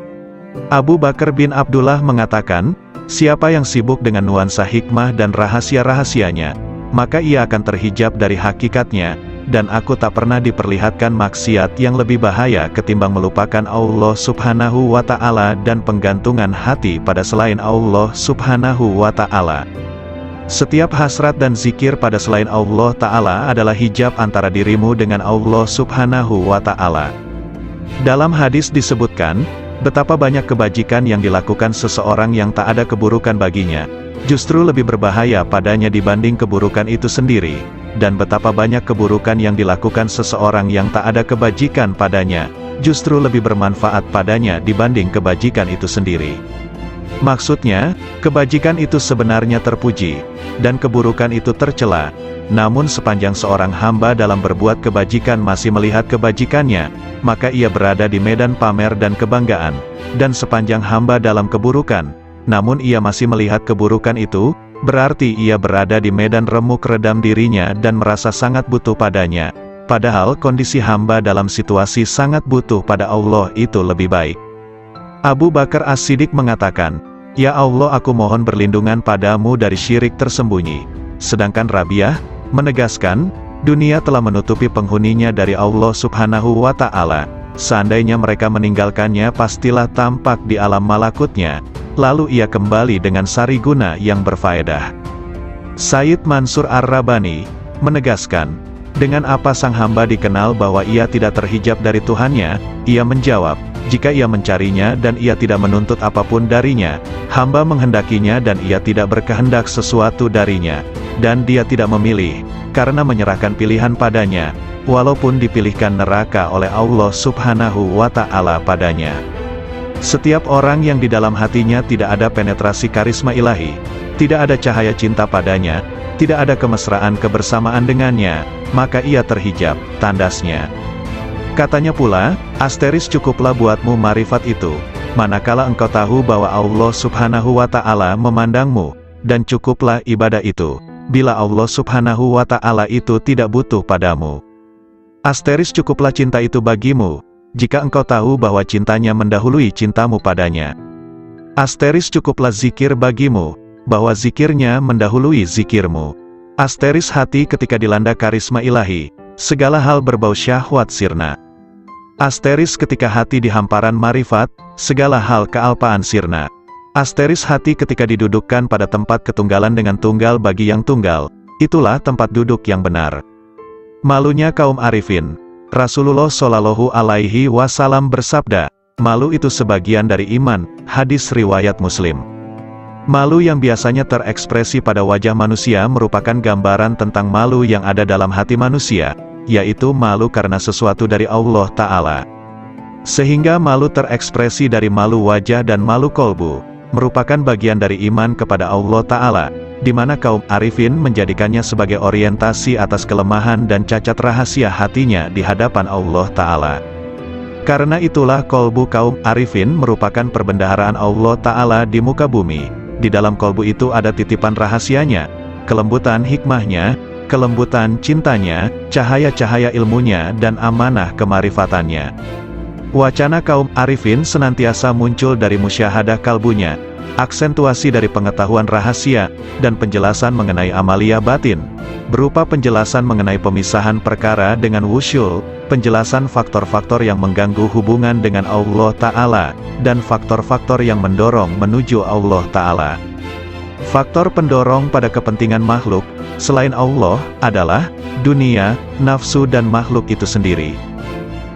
Abu Bakar bin Abdullah mengatakan, siapa yang sibuk dengan nuansa hikmah dan rahasia-rahasianya, maka ia akan terhijab dari hakikatnya, dan aku tak pernah diperlihatkan maksiat yang lebih bahaya ketimbang melupakan Allah Subhanahu wa Ta'ala dan penggantungan hati pada selain Allah Subhanahu wa Ta'ala. Setiap hasrat dan zikir pada selain Allah Ta'ala adalah hijab antara dirimu dengan Allah Subhanahu wa Ta'ala. Dalam hadis disebutkan, betapa banyak kebajikan yang dilakukan seseorang yang tak ada keburukan baginya, justru lebih berbahaya padanya dibanding keburukan itu sendiri, dan betapa banyak keburukan yang dilakukan seseorang yang tak ada kebajikan padanya, justru lebih bermanfaat padanya dibanding kebajikan itu sendiri. Maksudnya, kebajikan itu sebenarnya terpuji, dan keburukan itu tercela. Namun sepanjang seorang hamba dalam berbuat kebajikan masih melihat kebajikannya, maka ia berada di medan pamer dan kebanggaan. Dan sepanjang hamba dalam keburukan, namun ia masih melihat keburukan itu, berarti ia berada di medan remuk redam dirinya dan merasa sangat butuh padanya. Padahal kondisi hamba dalam situasi sangat butuh pada Allah itu lebih baik. Abu Bakar As-Siddiq mengatakan, "Ya Allah, aku mohon perlindungan padamu dari syirik tersembunyi." Sedangkan Rabi'ah menegaskan, dunia telah menutupi penghuninya dari Allah Subhanahu wa Ta'ala. Seandainya mereka meninggalkannya pastilah tampak di alam malakutnya, lalu ia kembali dengan sariguna yang berfaedah. Sayyid Mansur Ar-Rabbani menegaskan, dengan apa sang hamba dikenal bahwa ia tidak terhijab dari Tuhannya? Ia menjawab, jika ia mencarinya dan ia tidak menuntut apapun darinya, hamba menghendakinya dan ia tidak berkehendak sesuatu darinya, dan dia tidak memilih, karena menyerahkan pilihan padanya, walaupun dipilihkan neraka oleh Allah Subhanahu wa Ta'ala padanya. Setiap orang yang di dalam hatinya tidak ada penetrasi karisma ilahi, tidak ada cahaya cinta padanya, tidak ada kemesraan kebersamaan dengannya, maka ia terhijab, tandasnya. Katanya pula, asteris cukuplah buatmu marifat itu, manakala engkau tahu bahwa Allah Subhanahu wa Ta'ala memandangmu, dan cukuplah ibadah itu, bila Allah Subhanahu wa Ta'ala itu tidak butuh padamu. Asteris cukuplah cinta itu bagimu, jika engkau tahu bahwa cintanya mendahului cintamu padanya. Asteris cukuplah zikir bagimu, bahwa zikirnya mendahului zikirmu. Asteris hati ketika dilanda karisma ilahi, segala hal berbau syahwat sirna. Asteris ketika hati di hamparan marifat, segala hal kealpaan sirna. Asteris hati ketika didudukkan pada tempat ketunggalan dengan tunggal bagi yang tunggal, itulah tempat duduk yang benar. Malunya kaum arifin, Rasulullah Shallallahu Alaihi Wasallam bersabda, malu itu sebagian dari iman, hadis riwayat Muslim. Malu yang biasanya terekspresi pada wajah manusia merupakan gambaran tentang malu yang ada dalam hati manusia, yaitu malu karena sesuatu dari Allah Ta'ala. Sehingga malu terekspresi dari malu wajah dan malu kolbu, merupakan bagian dari iman kepada Allah Ta'ala, di mana kaum arifin menjadikannya sebagai orientasi atas kelemahan dan cacat rahasia hatinya di hadapan Allah Ta'ala. Karena itulah kolbu kaum arifin merupakan perbendaharaan Allah Ta'ala di muka bumi. Di dalam kolbu itu ada titipan rahasianya, kelembutan hikmahnya, kelembutan cintanya, cahaya-cahaya ilmunya dan amanah kemarifatannya. Wacana kaum arifin senantiasa muncul dari musyahadah kalbunya, aksentuasi dari pengetahuan rahasia, dan penjelasan mengenai amalia batin. berupa penjelasan mengenai pemisahan perkara dengan wusyul, penjelasan faktor-faktor yang mengganggu hubungan dengan Allah Ta'ala, dan faktor-faktor yang mendorong menuju Allah Ta'ala. Faktor pendorong pada kepentingan makhluk, selain Allah, adalah dunia, nafsu dan makhluk itu sendiri.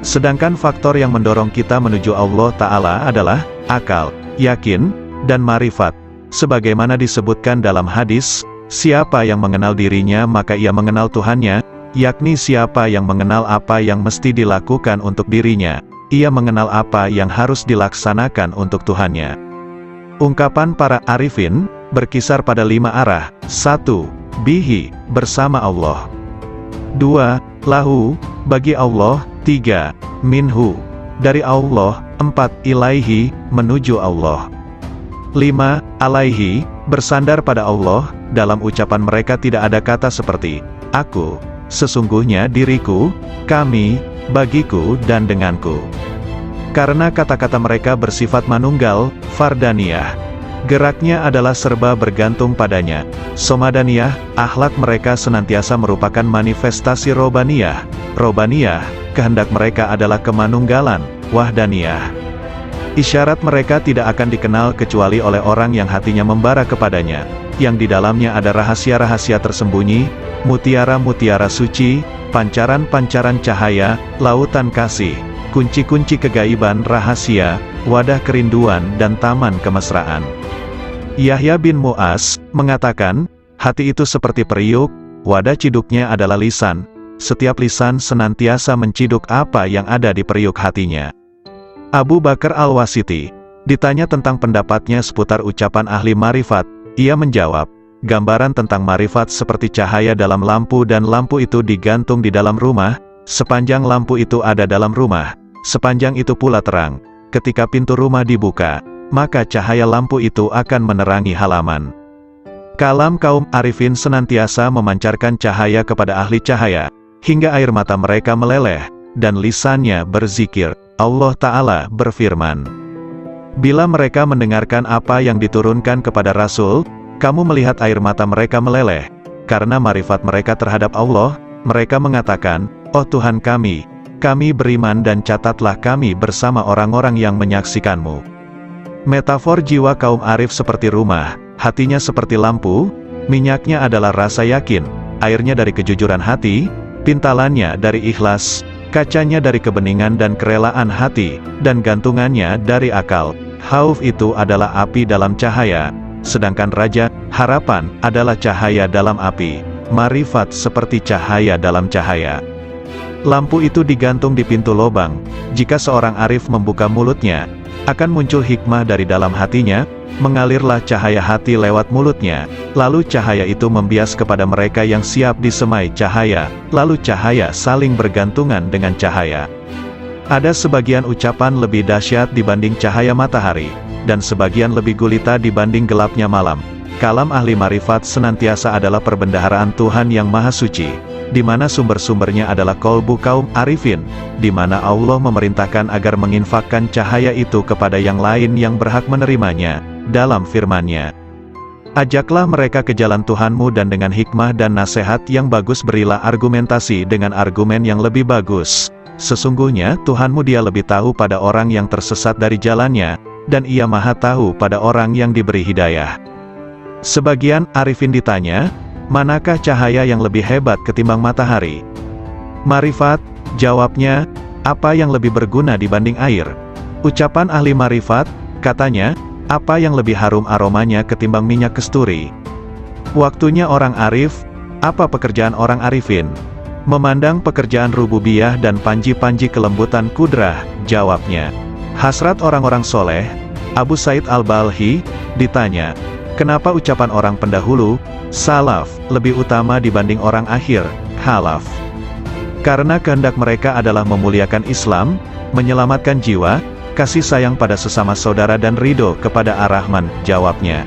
Sedangkan faktor yang mendorong kita menuju Allah Ta'ala adalah akal, yakin, dan marifat. Sebagaimana disebutkan dalam hadis, siapa yang mengenal dirinya maka ia mengenal Tuhannya, yakni siapa yang mengenal apa yang mesti dilakukan untuk dirinya, ia mengenal apa yang harus dilaksanakan untuk Tuhannya. Ungkapan para arifin berkisar pada 5 arah. 1. Bihi, bersama Allah. 2. Lahu, bagi Allah. 3. Minhu, dari Allah. 4. Ilaihi, menuju Allah. 5. Alaihi, bersandar pada Allah. Dalam ucapan mereka tidak ada kata seperti aku, sesungguhnya diriku, kami, bagiku dan denganku. Karena kata-kata mereka bersifat manunggal, fardaniyah. Geraknya adalah serba bergantung padanya. Somadaniyah, akhlak mereka senantiasa merupakan manifestasi robaniyah. Robaniyah, kehendak mereka adalah kemanunggalan, wahdaniyah. Isyarat mereka tidak akan dikenal kecuali oleh orang yang hatinya membara kepadanya, yang di dalamnya ada rahasia-rahasia tersembunyi, mutiara-mutiara suci, pancaran-pancaran cahaya, lautan kasih, kunci-kunci kegaiban rahasia, wadah kerinduan dan taman kemesraan. Yahya bin Mu'az mengatakan, hati itu seperti periuk, wadah ciduknya adalah lisan. Setiap lisan senantiasa menciduk apa yang ada di periuk hatinya. Abu Bakar Al-Wasiti ditanya tentang pendapatnya seputar ucapan ahli marifat, ia menjawab, gambaran tentang marifat seperti cahaya dalam lampu dan lampu itu digantung di dalam rumah, sepanjang lampu itu ada dalam rumah, sepanjang itu pula terang. Ketika pintu rumah dibuka, maka cahaya lampu itu akan menerangi halaman. Kalam kaum arifin senantiasa memancarkan cahaya kepada ahli cahaya, hingga air mata mereka meleleh, dan lisannya berzikir. Allah Ta'ala berfirman, bila mereka mendengarkan apa yang diturunkan kepada Rasul, kamu melihat air mata mereka meleleh, karena marifat mereka terhadap Allah, mereka mengatakan, oh Tuhan kami beriman dan catatlah kami bersama orang-orang yang menyaksikanmu. Metafor jiwa kaum arif seperti rumah, hatinya seperti lampu, minyaknya adalah rasa yakin, airnya dari kejujuran hati, pintalannya dari ikhlas, kacanya dari kebeningan dan kerelaan hati, dan gantungannya dari akal. Khauf itu adalah api dalam cahaya, sedangkan raja, harapan, adalah cahaya dalam api. Marifat seperti cahaya dalam cahaya. Lampu itu digantung di pintu lobang. Jika seorang arif membuka mulutnya, akan muncul hikmah dari dalam hatinya, mengalirlah cahaya hati lewat mulutnya, lalu cahaya itu membias kepada mereka yang siap disemai cahaya, lalu cahaya saling bergantungan dengan cahaya. Ada sebagian ucapan lebih dahsyat dibanding cahaya matahari, dan sebagian lebih gulita dibanding gelapnya malam. Kalam ahli marifat senantiasa adalah perbendaharaan Tuhan yang Maha Suci, di mana sumber-sumbernya adalah kolbu kaum arifin, di mana Allah memerintahkan agar menginfakkan cahaya itu kepada yang lain yang berhak menerimanya, dalam firman-Nya. Ajaklah mereka ke jalan Tuhanmu dan dengan hikmah dan nasihat yang bagus berilah argumentasi dengan argumen yang lebih bagus. Sesungguhnya Tuhanmu Dia lebih tahu pada orang yang tersesat dari jalannya, dan Ia Maha tahu pada orang yang diberi hidayah. Sebagian arifin ditanya, manakah cahaya yang lebih hebat ketimbang matahari? Marifat, jawabnya, apa yang lebih berguna dibanding air? Ucapan ahli marifat, katanya, apa yang lebih harum aromanya ketimbang minyak kesturi? Waktunya orang arif, apa pekerjaan orang arifin? Memandang pekerjaan rububiyah dan panji-panji kelembutan kudrah, jawabnya. Hasrat orang-orang soleh, Abu Said Al-Balhi, ditanya, kenapa ucapan orang pendahulu, salaf, lebih utama dibanding orang akhir, khalaf? Karena kehendak mereka adalah memuliakan Islam, menyelamatkan jiwa, kasih sayang pada sesama saudara dan ridho kepada Ar-Rahman, jawabnya.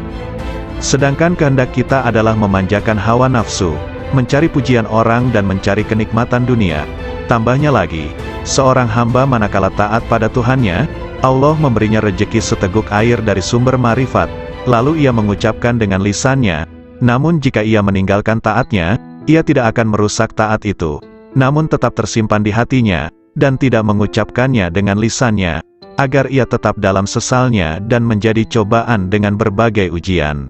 Sedangkan kehendak kita adalah memanjakan hawa nafsu, mencari pujian orang dan mencari kenikmatan dunia. Tambahnya lagi, seorang hamba manakala taat pada Tuhannya, Allah memberinya rejeki seteguk air dari sumber marifat, lalu ia mengucapkan dengan lisannya, namun jika ia meninggalkan taatnya, ia tidak akan merusak taat itu, namun tetap tersimpan di hatinya, dan tidak mengucapkannya dengan lisannya, agar ia tetap dalam sesalnya dan menjadi cobaan dengan berbagai ujian.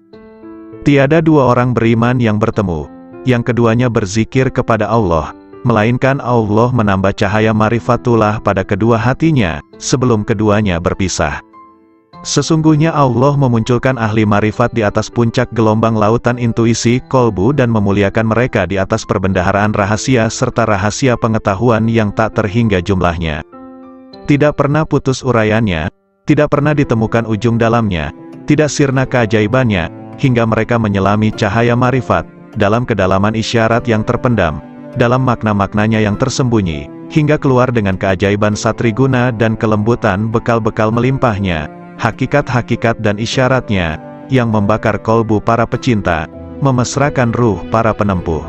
Tiada dua orang beriman yang bertemu, yang keduanya berzikir kepada Allah, melainkan Allah menambah cahaya marifatullah pada kedua hatinya, sebelum keduanya berpisah. Sesungguhnya Allah memunculkan ahli marifat di atas puncak gelombang lautan intuisi kolbu dan memuliakan mereka di atas perbendaharaan rahasia serta rahasia pengetahuan yang tak terhingga jumlahnya. Tidak pernah putus uraiannya, tidak pernah ditemukan ujung dalamnya, tidak sirna keajaibannya, hingga mereka menyelami cahaya marifat, dalam kedalaman isyarat yang terpendam, dalam makna-maknanya yang tersembunyi, hingga keluar dengan keajaiban satriguna dan kelembutan bekal-bekal melimpahnya, hakikat-hakikat dan isyaratnya, yang membakar kolbu para pecinta, memesrakan ruh para penempuh.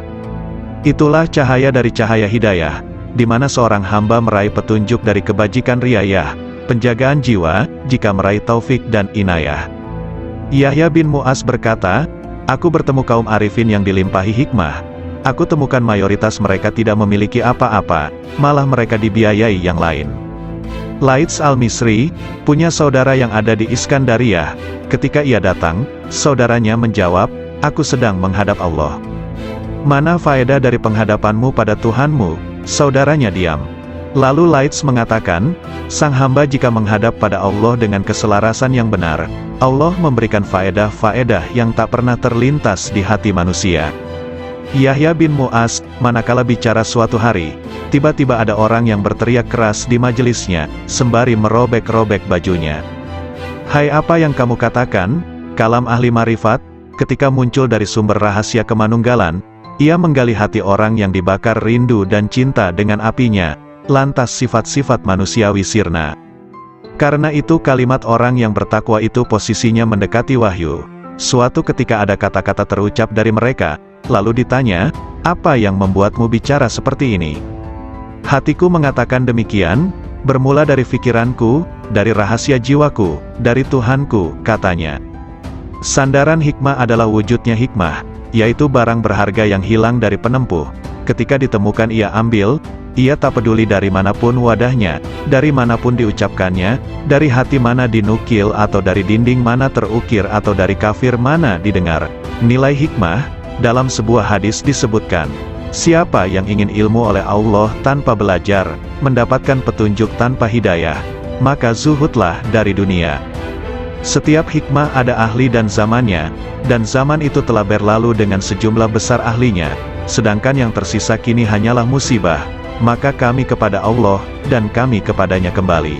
Itulah cahaya dari cahaya hidayah, di mana seorang hamba meraih petunjuk dari kebajikan riayah, penjagaan jiwa, jika meraih taufik dan inayah. Yahya bin Mu'az berkata, aku bertemu kaum arifin yang dilimpahi hikmah. Aku temukan mayoritas mereka tidak memiliki apa-apa, malah mereka dibiayai yang lain. Laits al-Misri, punya saudara yang ada di Iskandariyah. Ketika ia datang, saudaranya menjawab, aku sedang menghadap Allah. Mana faedah dari penghadapanmu pada Tuhanmu? Saudaranya diam. Lalu Laits mengatakan, sang hamba jika menghadap pada Allah dengan keselarasan yang benar, Allah memberikan faedah-faedah yang tak pernah terlintas di hati manusia. Yahya bin Mu'az, manakala bicara suatu hari, tiba-tiba ada orang yang berteriak keras di majelisnya, sembari merobek-robek bajunya. Hai, apa yang kamu katakan? Kalam ahli marifat. Ketika muncul dari sumber rahasia kemanunggalan, ia menggali hati orang yang dibakar rindu dan cinta dengan apinya, lantas sifat-sifat manusiawi sirna. Karena itu kalimat orang yang bertakwa itu posisinya mendekati wahyu. Suatu ketika ada kata-kata terucap dari mereka, lalu ditanya, apa yang membuatmu bicara seperti ini? Hatiku mengatakan demikian, bermula dari pikiranku, dari rahasia jiwaku, dari Tuhanku, katanya. Sandaran hikmah adalah wujudnya hikmah, yaitu barang berharga yang hilang dari penempuh. Ketika ditemukan ia ambil, ia tak peduli dari manapun wadahnya, dari manapun diucapkannya, dari hati mana dinukil atau dari dinding mana terukir atau dari kafir mana didengar. Nilai hikmah. Dalam sebuah hadis disebutkan, siapa yang ingin ilmu oleh Allah tanpa belajar, mendapatkan petunjuk tanpa hidayah, maka zuhudlah dari dunia. Setiap hikmah ada ahli dan zamannya, dan zaman itu telah berlalu dengan sejumlah besar ahlinya, sedangkan yang tersisa kini hanyalah musibah, maka kami kepada Allah, dan kami kepadanya kembali.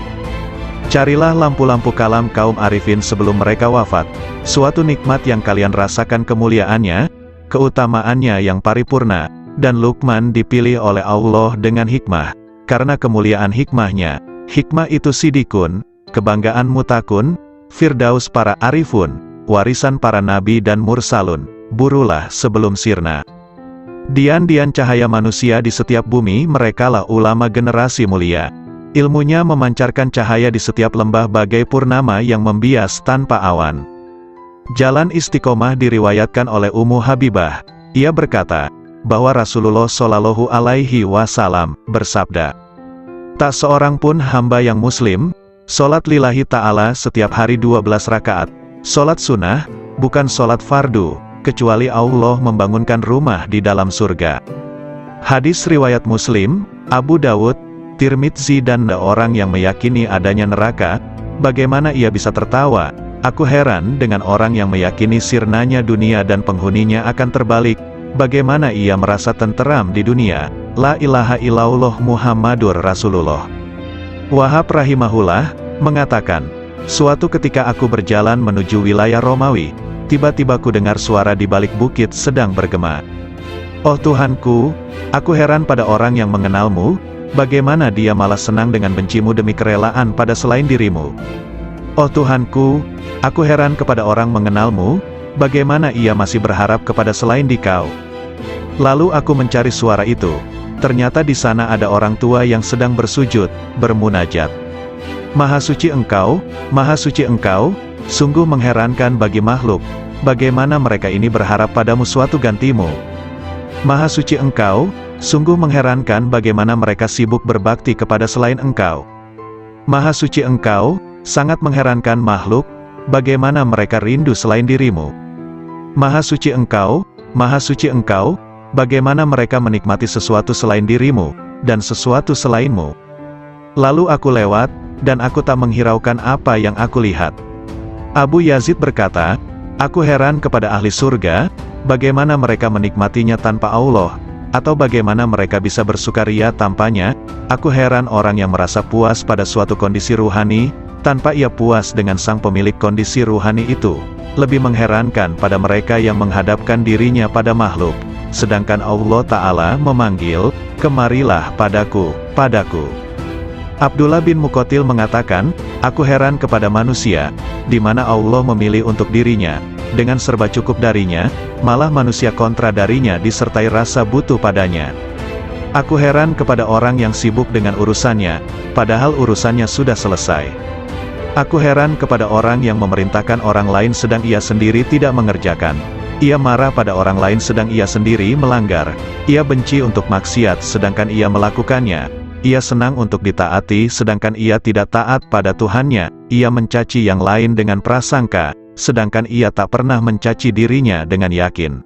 Carilah lampu-lampu kalam kaum arifin sebelum mereka wafat, suatu nikmat yang kalian rasakan kemuliaannya, keutamaannya yang paripurna, dan Luqman dipilih oleh Allah dengan hikmah, karena kemuliaan hikmahnya. Hikmah itu sidikun, kebanggaan mutakun, firdaus para arifun, warisan para nabi dan mursalun, burulah sebelum sirna. Dian-dian cahaya manusia di setiap bumi, merekalah ulama generasi mulia. Ilmunya memancarkan cahaya di setiap lembah bagai purnama yang membias tanpa awan. Jalan istiqomah diriwayatkan oleh Ummu Habibah. Ia berkata, bahwa Rasulullah Shallallahu Alaihi Wasallam bersabda, tak seorang pun hamba yang muslim, sholat lillahi ta'ala setiap hari 12 rakaat, sholat sunnah, bukan sholat fardu, kecuali Allah membangunkan rumah di dalam surga. Hadis riwayat Muslim, Abu Dawud, Tirmidzi dan orang yang meyakini adanya neraka, bagaimana ia bisa tertawa? Aku heran dengan orang yang meyakini sirnanya dunia dan penghuninya akan terbalik. Bagaimana ia merasa tenteram di dunia? La ilaha illallah Muhammadur Rasulullah. Wahab rahimahullah mengatakan, suatu ketika aku berjalan menuju wilayah Romawi, tiba-tiba ku dengar suara di balik bukit sedang bergema. Oh Tuhanku, aku heran pada orang yang mengenalmu, bagaimana dia malah senang dengan bencimu demi kerelaan pada selain dirimu. Oh Tuhanku, aku heran kepada orang mengenalmu, bagaimana ia masih berharap kepada selain dikau. Lalu aku mencari suara itu, ternyata di sana ada orang tua yang sedang bersujud, bermunajat. Maha suci engkau, sungguh mengherankan bagi makhluk, bagaimana mereka ini berharap padamu suatu gantimu. Maha suci Engkau, sungguh mengherankan bagaimana mereka sibuk berbakti kepada selain Engkau. Maha suci Engkau, sangat mengherankan makhluk, bagaimana mereka rindu selain dirimu. Maha suci Engkau, bagaimana mereka menikmati sesuatu selain dirimu, dan sesuatu selainmu. Lalu aku lewat, dan aku tak menghiraukan apa yang aku lihat. Abu Yazid berkata, aku heran kepada ahli surga, bagaimana mereka menikmatinya tanpa Allah, atau bagaimana mereka bisa bersukaria tanpanya. Aku heran orang yang merasa puas pada suatu kondisi ruhani, tanpa ia puas dengan sang pemilik kondisi ruhani itu. Lebih mengherankan pada mereka yang menghadapkan dirinya pada makhluk, sedangkan Allah Ta'ala memanggil, kemarilah padaku, padaku. Abdullah bin Muqatil mengatakan, aku heran kepada manusia, di mana Allah memilih untuk dirinya, dengan serba cukup darinya, malah manusia kontra darinya disertai rasa butuh padanya. Aku heran kepada orang yang sibuk dengan urusannya, padahal urusannya sudah selesai. Aku heran kepada orang yang memerintahkan orang lain sedang ia sendiri tidak mengerjakan. Ia marah pada orang lain sedang ia sendiri melanggar. Ia benci untuk maksiat sedangkan ia melakukannya. Ia senang untuk ditaati sedangkan ia tidak taat pada Tuhannya. Ia mencaci yang lain dengan prasangka, sedangkan ia tak pernah mencaci dirinya dengan yakin.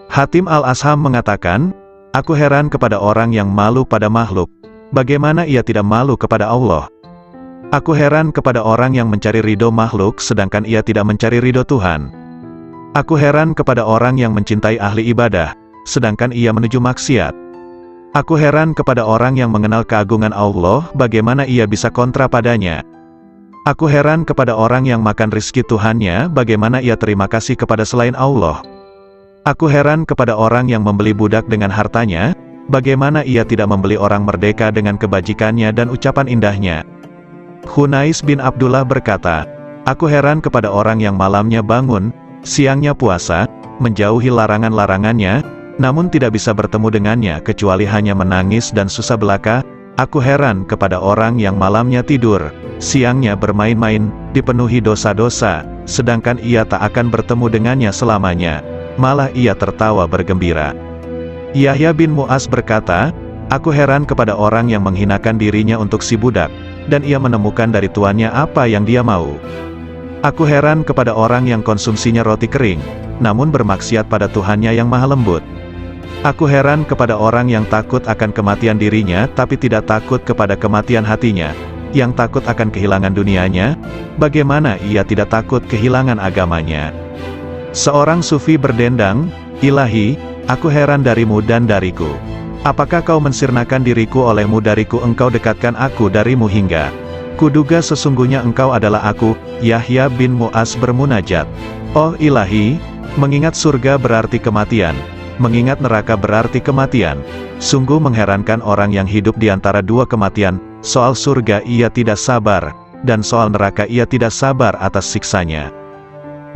Hatim al-Asham mengatakan, aku heran kepada orang yang malu pada makhluk, bagaimana ia tidak malu kepada Allah. Aku heran kepada orang yang mencari ridho makhluk sedangkan ia tidak mencari ridho Tuhan. Aku heran kepada orang yang mencintai ahli ibadah, sedangkan ia menuju maksiat. Aku heran kepada orang yang mengenal keagungan Allah, bagaimana ia bisa kontra padanya. Aku heran kepada orang yang makan rizki Tuhannya, bagaimana ia terima kasih kepada selain Allah. Aku heran kepada orang yang membeli budak dengan hartanya, bagaimana ia tidak membeli orang merdeka dengan kebajikannya dan ucapan indahnya. Hunais bin Abdullah berkata, aku heran kepada orang yang malamnya bangun, siangnya puasa, menjauhi larangan-larangannya, namun tidak bisa bertemu dengannya kecuali hanya menangis dan susah belaka. Aku heran kepada orang yang malamnya tidur, siangnya bermain-main, dipenuhi dosa-dosa, sedangkan ia tak akan bertemu dengannya selamanya, malah ia tertawa bergembira. Yahya bin Mu'az berkata, aku heran kepada orang yang menghinakan dirinya untuk si budak, dan ia menemukan dari tuannya apa yang dia mau. Aku heran kepada orang yang konsumsinya roti kering, namun bermaksiat pada Tuhannya yang maha lembut. Aku heran kepada orang yang takut akan kematian dirinya tapi tidak takut kepada kematian hatinya, yang takut akan kehilangan dunianya, bagaimana ia tidak takut kehilangan agamanya. Seorang sufi berdendang, Ilahi, aku heran darimu dan dariku. Apakah kau mensirnakan diriku olehmu dariku engkau dekatkan aku darimu hingga. Kuduga sesungguhnya engkau adalah aku. Yahya bin Mu'az bermunajat. Oh Ilahi, mengingat surga berarti kematian. Mengingat neraka berarti kematian. Sungguh mengherankan orang yang hidup di antara dua kematian, soal surga ia tidak sabar, dan soal neraka ia tidak sabar atas siksanya.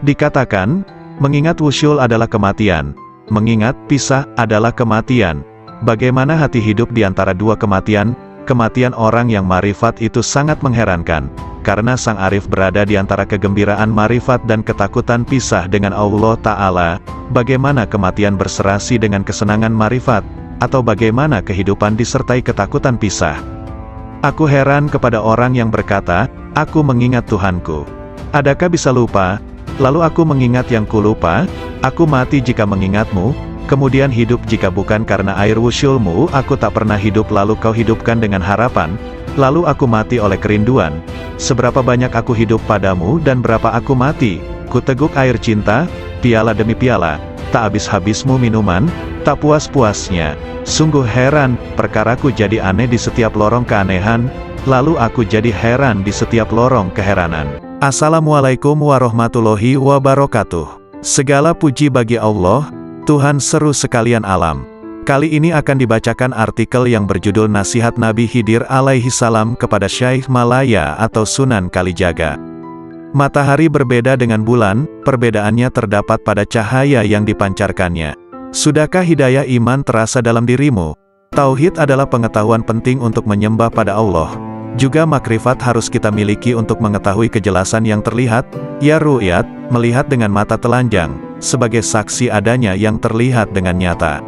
Dikatakan, mengingat wusyul adalah kematian, mengingat pisah adalah kematian. Bagaimana hati hidup di antara dua kematian? Kematian orang yang marifat itu sangat mengherankan, karena sang arif berada di antara kegembiraan marifat dan ketakutan pisah dengan Allah Ta'ala. Bagaimana kematian berserasi dengan kesenangan marifat, atau bagaimana kehidupan disertai ketakutan pisah? Aku heran kepada orang yang berkata, aku mengingat Tuhanku. Adakah bisa lupa? Lalu aku mengingat yang kulupa, aku mati jika mengingatmu, kemudian hidup jika bukan karena air wusyulmu, aku tak pernah hidup lalu kau hidupkan dengan harapan, lalu aku mati oleh kerinduan. Seberapa banyak aku hidup padamu dan berapa aku mati, ku teguk air cinta, piala demi piala, tak habis-habismu minuman, tak puas-puasnya. Sungguh heran, perkaraku jadi aneh di setiap lorong keanehan, lalu aku jadi heran di setiap lorong keheranan. Assalamualaikum warahmatullahi wabarakatuh. Segala puji bagi Allah, Tuhan seru sekalian alam. Kali ini akan dibacakan artikel yang berjudul Nasihat Nabi Khidir alaihi salam kepada Syekh Malaya atau Sunan Kalijaga. Matahari berbeda dengan bulan, perbedaannya terdapat pada cahaya yang dipancarkannya. Sudahkah hidayah iman terasa dalam dirimu? Tauhid adalah pengetahuan penting untuk menyembah pada Allah. Juga makrifat harus kita miliki untuk mengetahui kejelasan yang terlihat, ya ru'yat, melihat dengan mata telanjang, sebagai saksi adanya yang terlihat dengan nyata.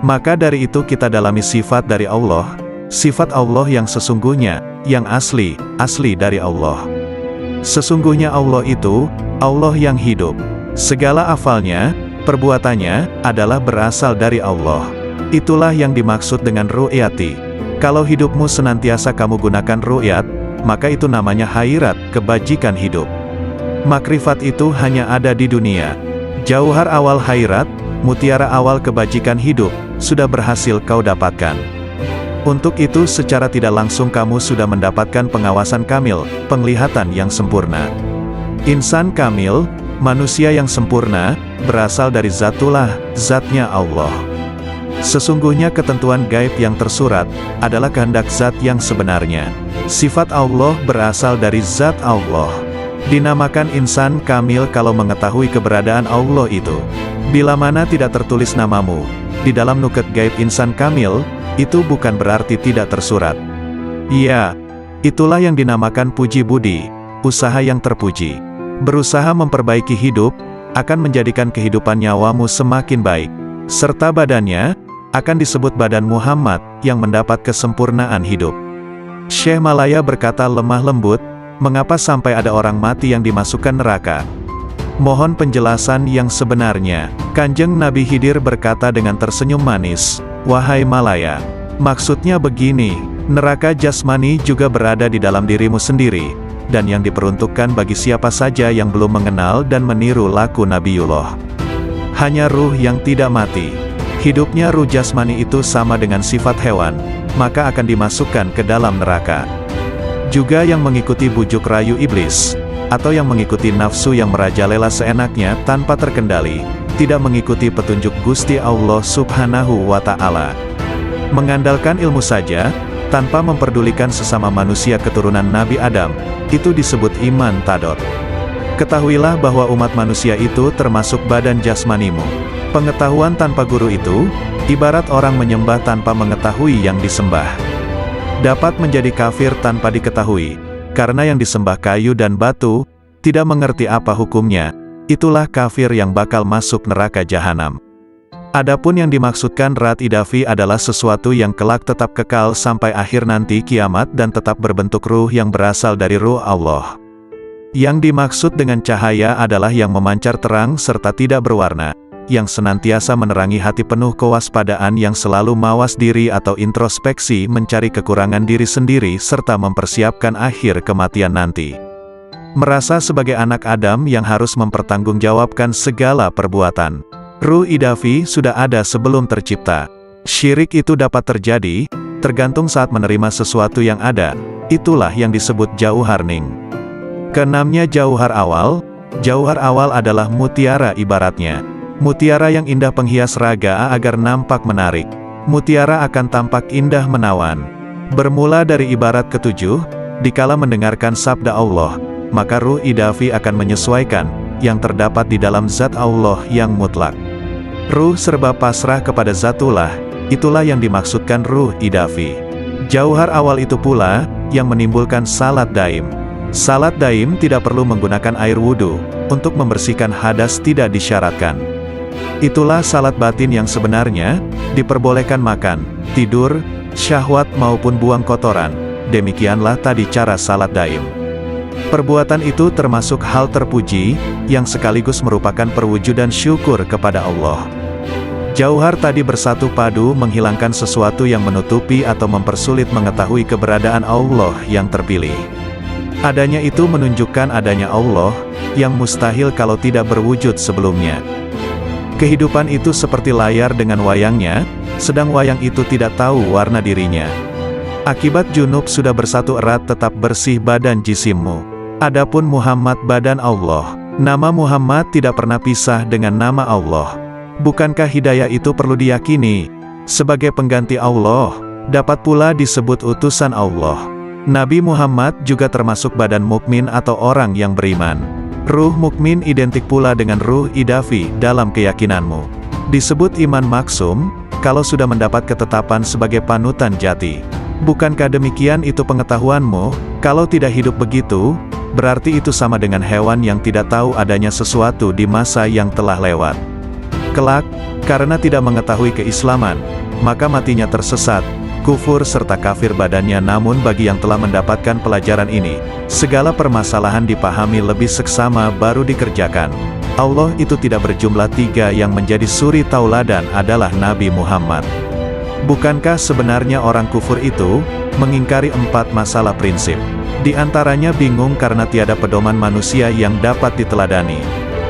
Maka dari itu kita dalami sifat dari Allah, sifat Allah yang sesungguhnya, yang asli dari Allah. Sesungguhnya Allah itu, Allah yang hidup. Segala afalnya, perbuatannya, adalah berasal dari Allah. Itulah yang dimaksud dengan ru'yati. Kalau hidupmu senantiasa kamu gunakan ru'yat, maka itu namanya khairat, kebajikan hidup. Makrifat itu hanya ada di dunia. Jauhar awal khairat, mutiara awal kebajikan hidup, sudah berhasil kau dapatkan. Untuk itu secara tidak langsung kamu sudah mendapatkan pengawasan kamil, penglihatan yang sempurna. Insan kamil, manusia yang sempurna, berasal dari Zatullah, zatnya Allah. Sesungguhnya ketentuan gaib yang tersurat, adalah kehendak zat yang sebenarnya. Sifat Allah berasal dari zat Allah. Dinamakan insan kamil kalau mengetahui keberadaan Allah itu. Bila mana tidak tertulis namamu di dalam nuket gaib insan kamil, itu bukan berarti tidak tersurat. Ya, itulah yang dinamakan puji budi, usaha yang terpuji. Berusaha memperbaiki hidup, akan menjadikan kehidupan nyawamu semakin baik. Serta badannya, akan disebut badan Muhammad, yang mendapat kesempurnaan hidup. Syekh Malaya berkata lemah lembut, mengapa sampai ada orang mati yang dimasukkan neraka? Mohon penjelasan yang sebenarnya. Kanjeng Nabi Khidir berkata dengan tersenyum manis, wahai Malaya, maksudnya begini, neraka jasmani juga berada di dalam dirimu sendiri, dan yang diperuntukkan bagi siapa saja yang belum mengenal dan meniru laku Nabiullah. Hanya ruh yang tidak mati. Hidupnya ruh jasmani itu sama dengan sifat hewan, maka akan dimasukkan ke dalam neraka. Juga yang mengikuti bujuk rayu iblis, atau yang mengikuti nafsu yang merajalela seenaknya tanpa terkendali, tidak mengikuti petunjuk Gusti Allah Subhanahu wa Ta'ala. Mengandalkan ilmu saja, tanpa memperdulikan sesama manusia keturunan Nabi Adam, itu disebut iman tadot. Ketahuilah bahwa umat manusia itu termasuk badan jasmanimu. Pengetahuan tanpa guru itu, ibarat orang menyembah tanpa mengetahui yang disembah. Dapat menjadi kafir tanpa diketahui, karena yang disembah kayu dan batu, tidak mengerti apa hukumnya, itulah kafir yang bakal masuk neraka jahanam. Adapun yang dimaksudkan rat idafi adalah sesuatu yang kelak tetap kekal sampai akhir nanti kiamat dan tetap berbentuk ruh yang berasal dari ruh Allah. Yang dimaksud dengan cahaya adalah yang memancar terang serta tidak berwarna, yang senantiasa menerangi hati penuh kewaspadaan yang selalu mawas diri atau introspeksi mencari kekurangan diri sendiri serta mempersiapkan akhir kematian nanti. Merasa sebagai anak Adam yang harus mempertanggungjawabkan segala perbuatan. Ruh idafi sudah ada sebelum tercipta. Syirik itu dapat terjadi, tergantung saat menerima sesuatu yang ada, itulah yang disebut jauhar ning. Keenamnya jauhar awal. Jauhar awal adalah mutiara ibaratnya. Mutiara yang indah penghias raga agar nampak menarik. Mutiara akan tampak indah menawan. Bermula dari ibarat ketujuh, dikala mendengarkan sabda Allah, maka ruh idafi akan menyesuaikan, yang terdapat di dalam zat Allah yang mutlak. Ruh serba pasrah kepada Zatullah, itulah yang dimaksudkan ruh idafi. Jauhar awal itu pula, yang menimbulkan salat daim. Salat daim tidak perlu menggunakan air wudhu, untuk membersihkan hadas tidak disyaratkan. Itulah salat batin yang sebenarnya, diperbolehkan makan, tidur, syahwat maupun buang kotoran. Demikianlah tadi cara salat daim. Perbuatan itu termasuk hal terpuji, yang sekaligus merupakan perwujudan syukur kepada Allah. Jauhar tadi bersatu padu menghilangkan sesuatu yang menutupi atau mempersulit mengetahui keberadaan Allah yang terpilih. Adanya itu menunjukkan adanya Allah, yang mustahil kalau tidak berwujud sebelumnya. Kehidupan itu seperti layar dengan wayangnya, sedang wayang itu tidak tahu warna dirinya. Akibat junub sudah bersatu erat tetap bersih badan jisimmu. Adapun Muhammad badan Allah. Nama Muhammad tidak pernah pisah dengan nama Allah. Bukankah hidayah itu perlu diyakini? Sebagai pengganti Allah, dapat pula disebut utusan Allah. Nabi Muhammad juga termasuk badan mukmin atau orang yang beriman. Ruh mukmin identik pula dengan ruh idafi dalam keyakinanmu. Disebut iman maksum, kalau sudah mendapat ketetapan sebagai panutan jati. Bukankah demikian itu pengetahuanmu? Kalau tidak hidup begitu, berarti itu sama dengan hewan yang tidak tahu adanya sesuatu di masa yang telah lewat. Kelak, karena tidak mengetahui keislaman, maka matinya tersesat, kufur serta kafir badannya. Namun bagi yang telah mendapatkan pelajaran ini, segala permasalahan dipahami lebih seksama baru dikerjakan. Allah itu tidak berjumlah 3, yang menjadi suri tauladan adalah Nabi Muhammad. Bukankah sebenarnya orang kufur itu mengingkari 4 masalah prinsip? Di antaranya bingung karena tiada pedoman manusia yang dapat diteladani.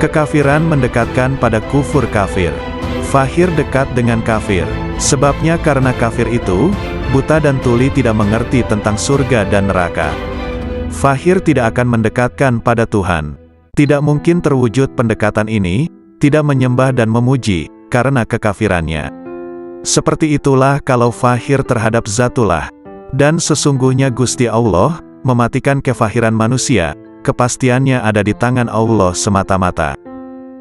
Kekafiran mendekatkan pada kufur kafir. Fahir dekat dengan kafir. Sebabnya karena kafir itu buta dan tuli, tidak mengerti tentang surga dan neraka. Fahir tidak akan mendekatkan pada Tuhan. Tidak mungkin terwujud pendekatan ini, tidak menyembah dan memuji, karena kekafirannya. Seperti itulah kalau fahir terhadap Zatullah. Dan sesungguhnya Gusti Allah mematikan kefahiran manusia, kepastiannya ada di tangan Allah semata-mata.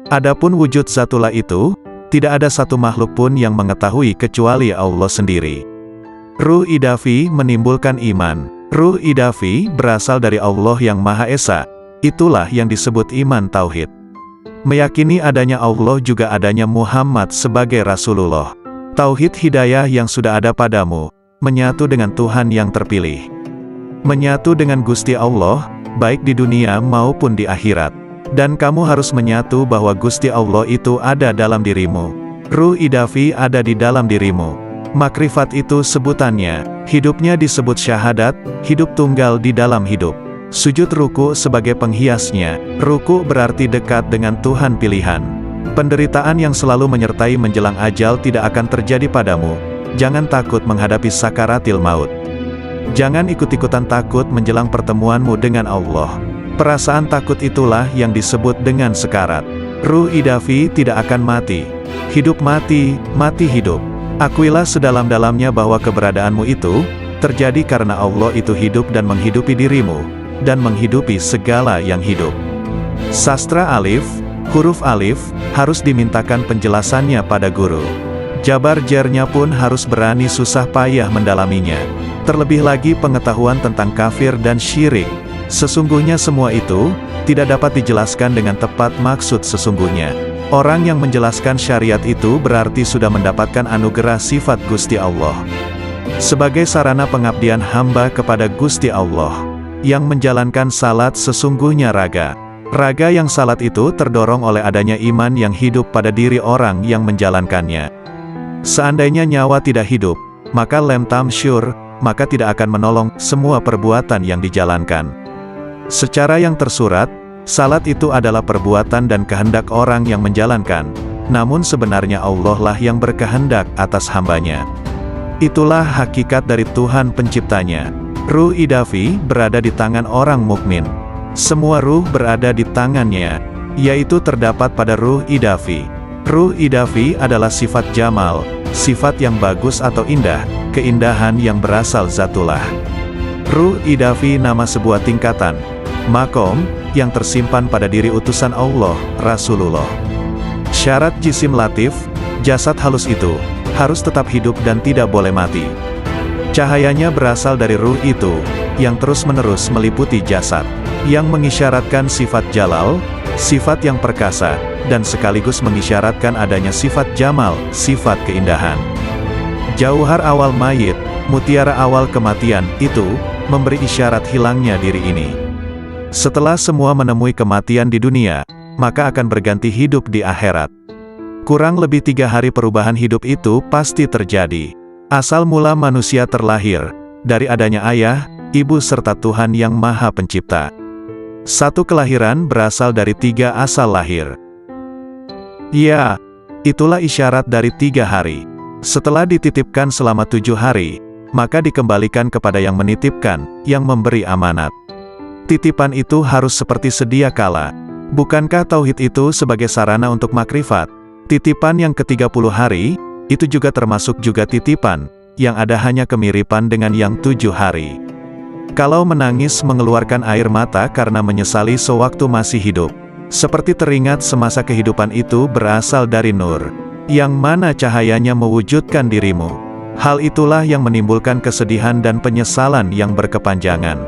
Adapun wujud Zatullah itu, tidak ada satu makhluk pun yang mengetahui kecuali Allah sendiri. Ruh idafi menimbulkan iman. Ruh idafi berasal dari Allah yang Maha Esa. Itulah yang disebut iman tauhid. Meyakini adanya Allah juga adanya Muhammad sebagai Rasulullah. Tauhid hidayah yang sudah ada padamu, menyatu dengan Tuhan yang terpilih. Menyatu dengan Gusti Allah, baik di dunia maupun di akhirat. Dan kamu harus menyatu bahwa Gusti Allah itu ada dalam dirimu. Ruh idafi ada di dalam dirimu. Makrifat itu sebutannya, hidupnya disebut syahadat, hidup tunggal di dalam hidup. Sujud ruku sebagai penghiasnya, ruku berarti dekat dengan Tuhan pilihan. Penderitaan yang selalu menyertai menjelang ajal tidak akan terjadi padamu. Jangan takut menghadapi sakaratil maut. Jangan ikut-ikutan takut menjelang pertemuanmu dengan Allah. Perasaan takut itulah yang disebut dengan sekarat. Ruh idafi tidak akan mati. Hidup mati, mati hidup. Akuilah sedalam-dalamnya bahwa keberadaanmu itu terjadi karena Allah itu hidup dan menghidupi dirimu, dan menghidupi segala yang hidup. Sastra alif, huruf alif, harus dimintakan penjelasannya pada guru. Jabar jernya pun harus berani susah payah mendalaminya. Terlebih lagi pengetahuan tentang kafir dan syirik. Sesungguhnya semua itu tidak dapat dijelaskan dengan tepat maksud sesungguhnya. Orang yang menjelaskan syariat itu berarti sudah mendapatkan anugerah sifat Gusti Allah. Sebagai sarana pengabdian hamba kepada Gusti Allah, yang menjalankan salat sesungguhnya raga. Raga yang salat itu terdorong oleh adanya iman yang hidup pada diri orang yang menjalankannya. Seandainya nyawa tidak hidup, maka lem tamsyur, maka tidak akan menolong semua perbuatan yang dijalankan. Secara yang tersurat, salat itu adalah perbuatan dan kehendak orang yang menjalankan, namun sebenarnya Allah lah yang berkehendak atas hambanya. Itulah hakikat dari Tuhan penciptanya. Ruh idafi berada di tangan orang mukmin. Semua ruh berada di tangannya, yaitu terdapat pada ruh idafi. Ruh idafi adalah sifat jamal, sifat yang bagus atau indah, keindahan yang berasal Zatullah. Ruh idafi nama sebuah tingkatan, makom, yang tersimpan pada diri utusan Allah, Rasulullah. Syarat jisim latif, jasad halus itu, harus tetap hidup dan tidak boleh mati. Cahayanya berasal dari ruh itu, yang terus-menerus meliputi jasad, yang mengisyaratkan sifat jalal, sifat yang perkasa, dan sekaligus mengisyaratkan adanya sifat jamal, sifat keindahan. Jauhar awal mayit, mutiara awal kematian, itu memberi isyarat hilangnya diri ini. Setelah semua menemui kematian di dunia, maka akan berganti hidup di akhirat. Kurang lebih 3 hari perubahan hidup itu pasti terjadi. Asal mula manusia terlahir, dari adanya ayah, ibu serta Tuhan yang Maha Pencipta. Satu kelahiran berasal dari 3 asal lahir. Ya, itulah isyarat dari 3 hari. Setelah dititipkan selama 7 hari, maka dikembalikan kepada yang menitipkan, yang memberi amanat. Titipan itu harus seperti sedia kala. Bukankah tauhid itu sebagai sarana untuk makrifat? Titipan yang ke-30 hari, itu juga termasuk juga titipan, yang ada hanya kemiripan dengan yang 7 hari. Kalau menangis mengeluarkan air mata karena menyesali sewaktu masih hidup, seperti teringat semasa kehidupan itu berasal dari nur, yang mana cahayanya mewujudkan dirimu. Hal itulah yang menimbulkan kesedihan dan penyesalan yang berkepanjangan.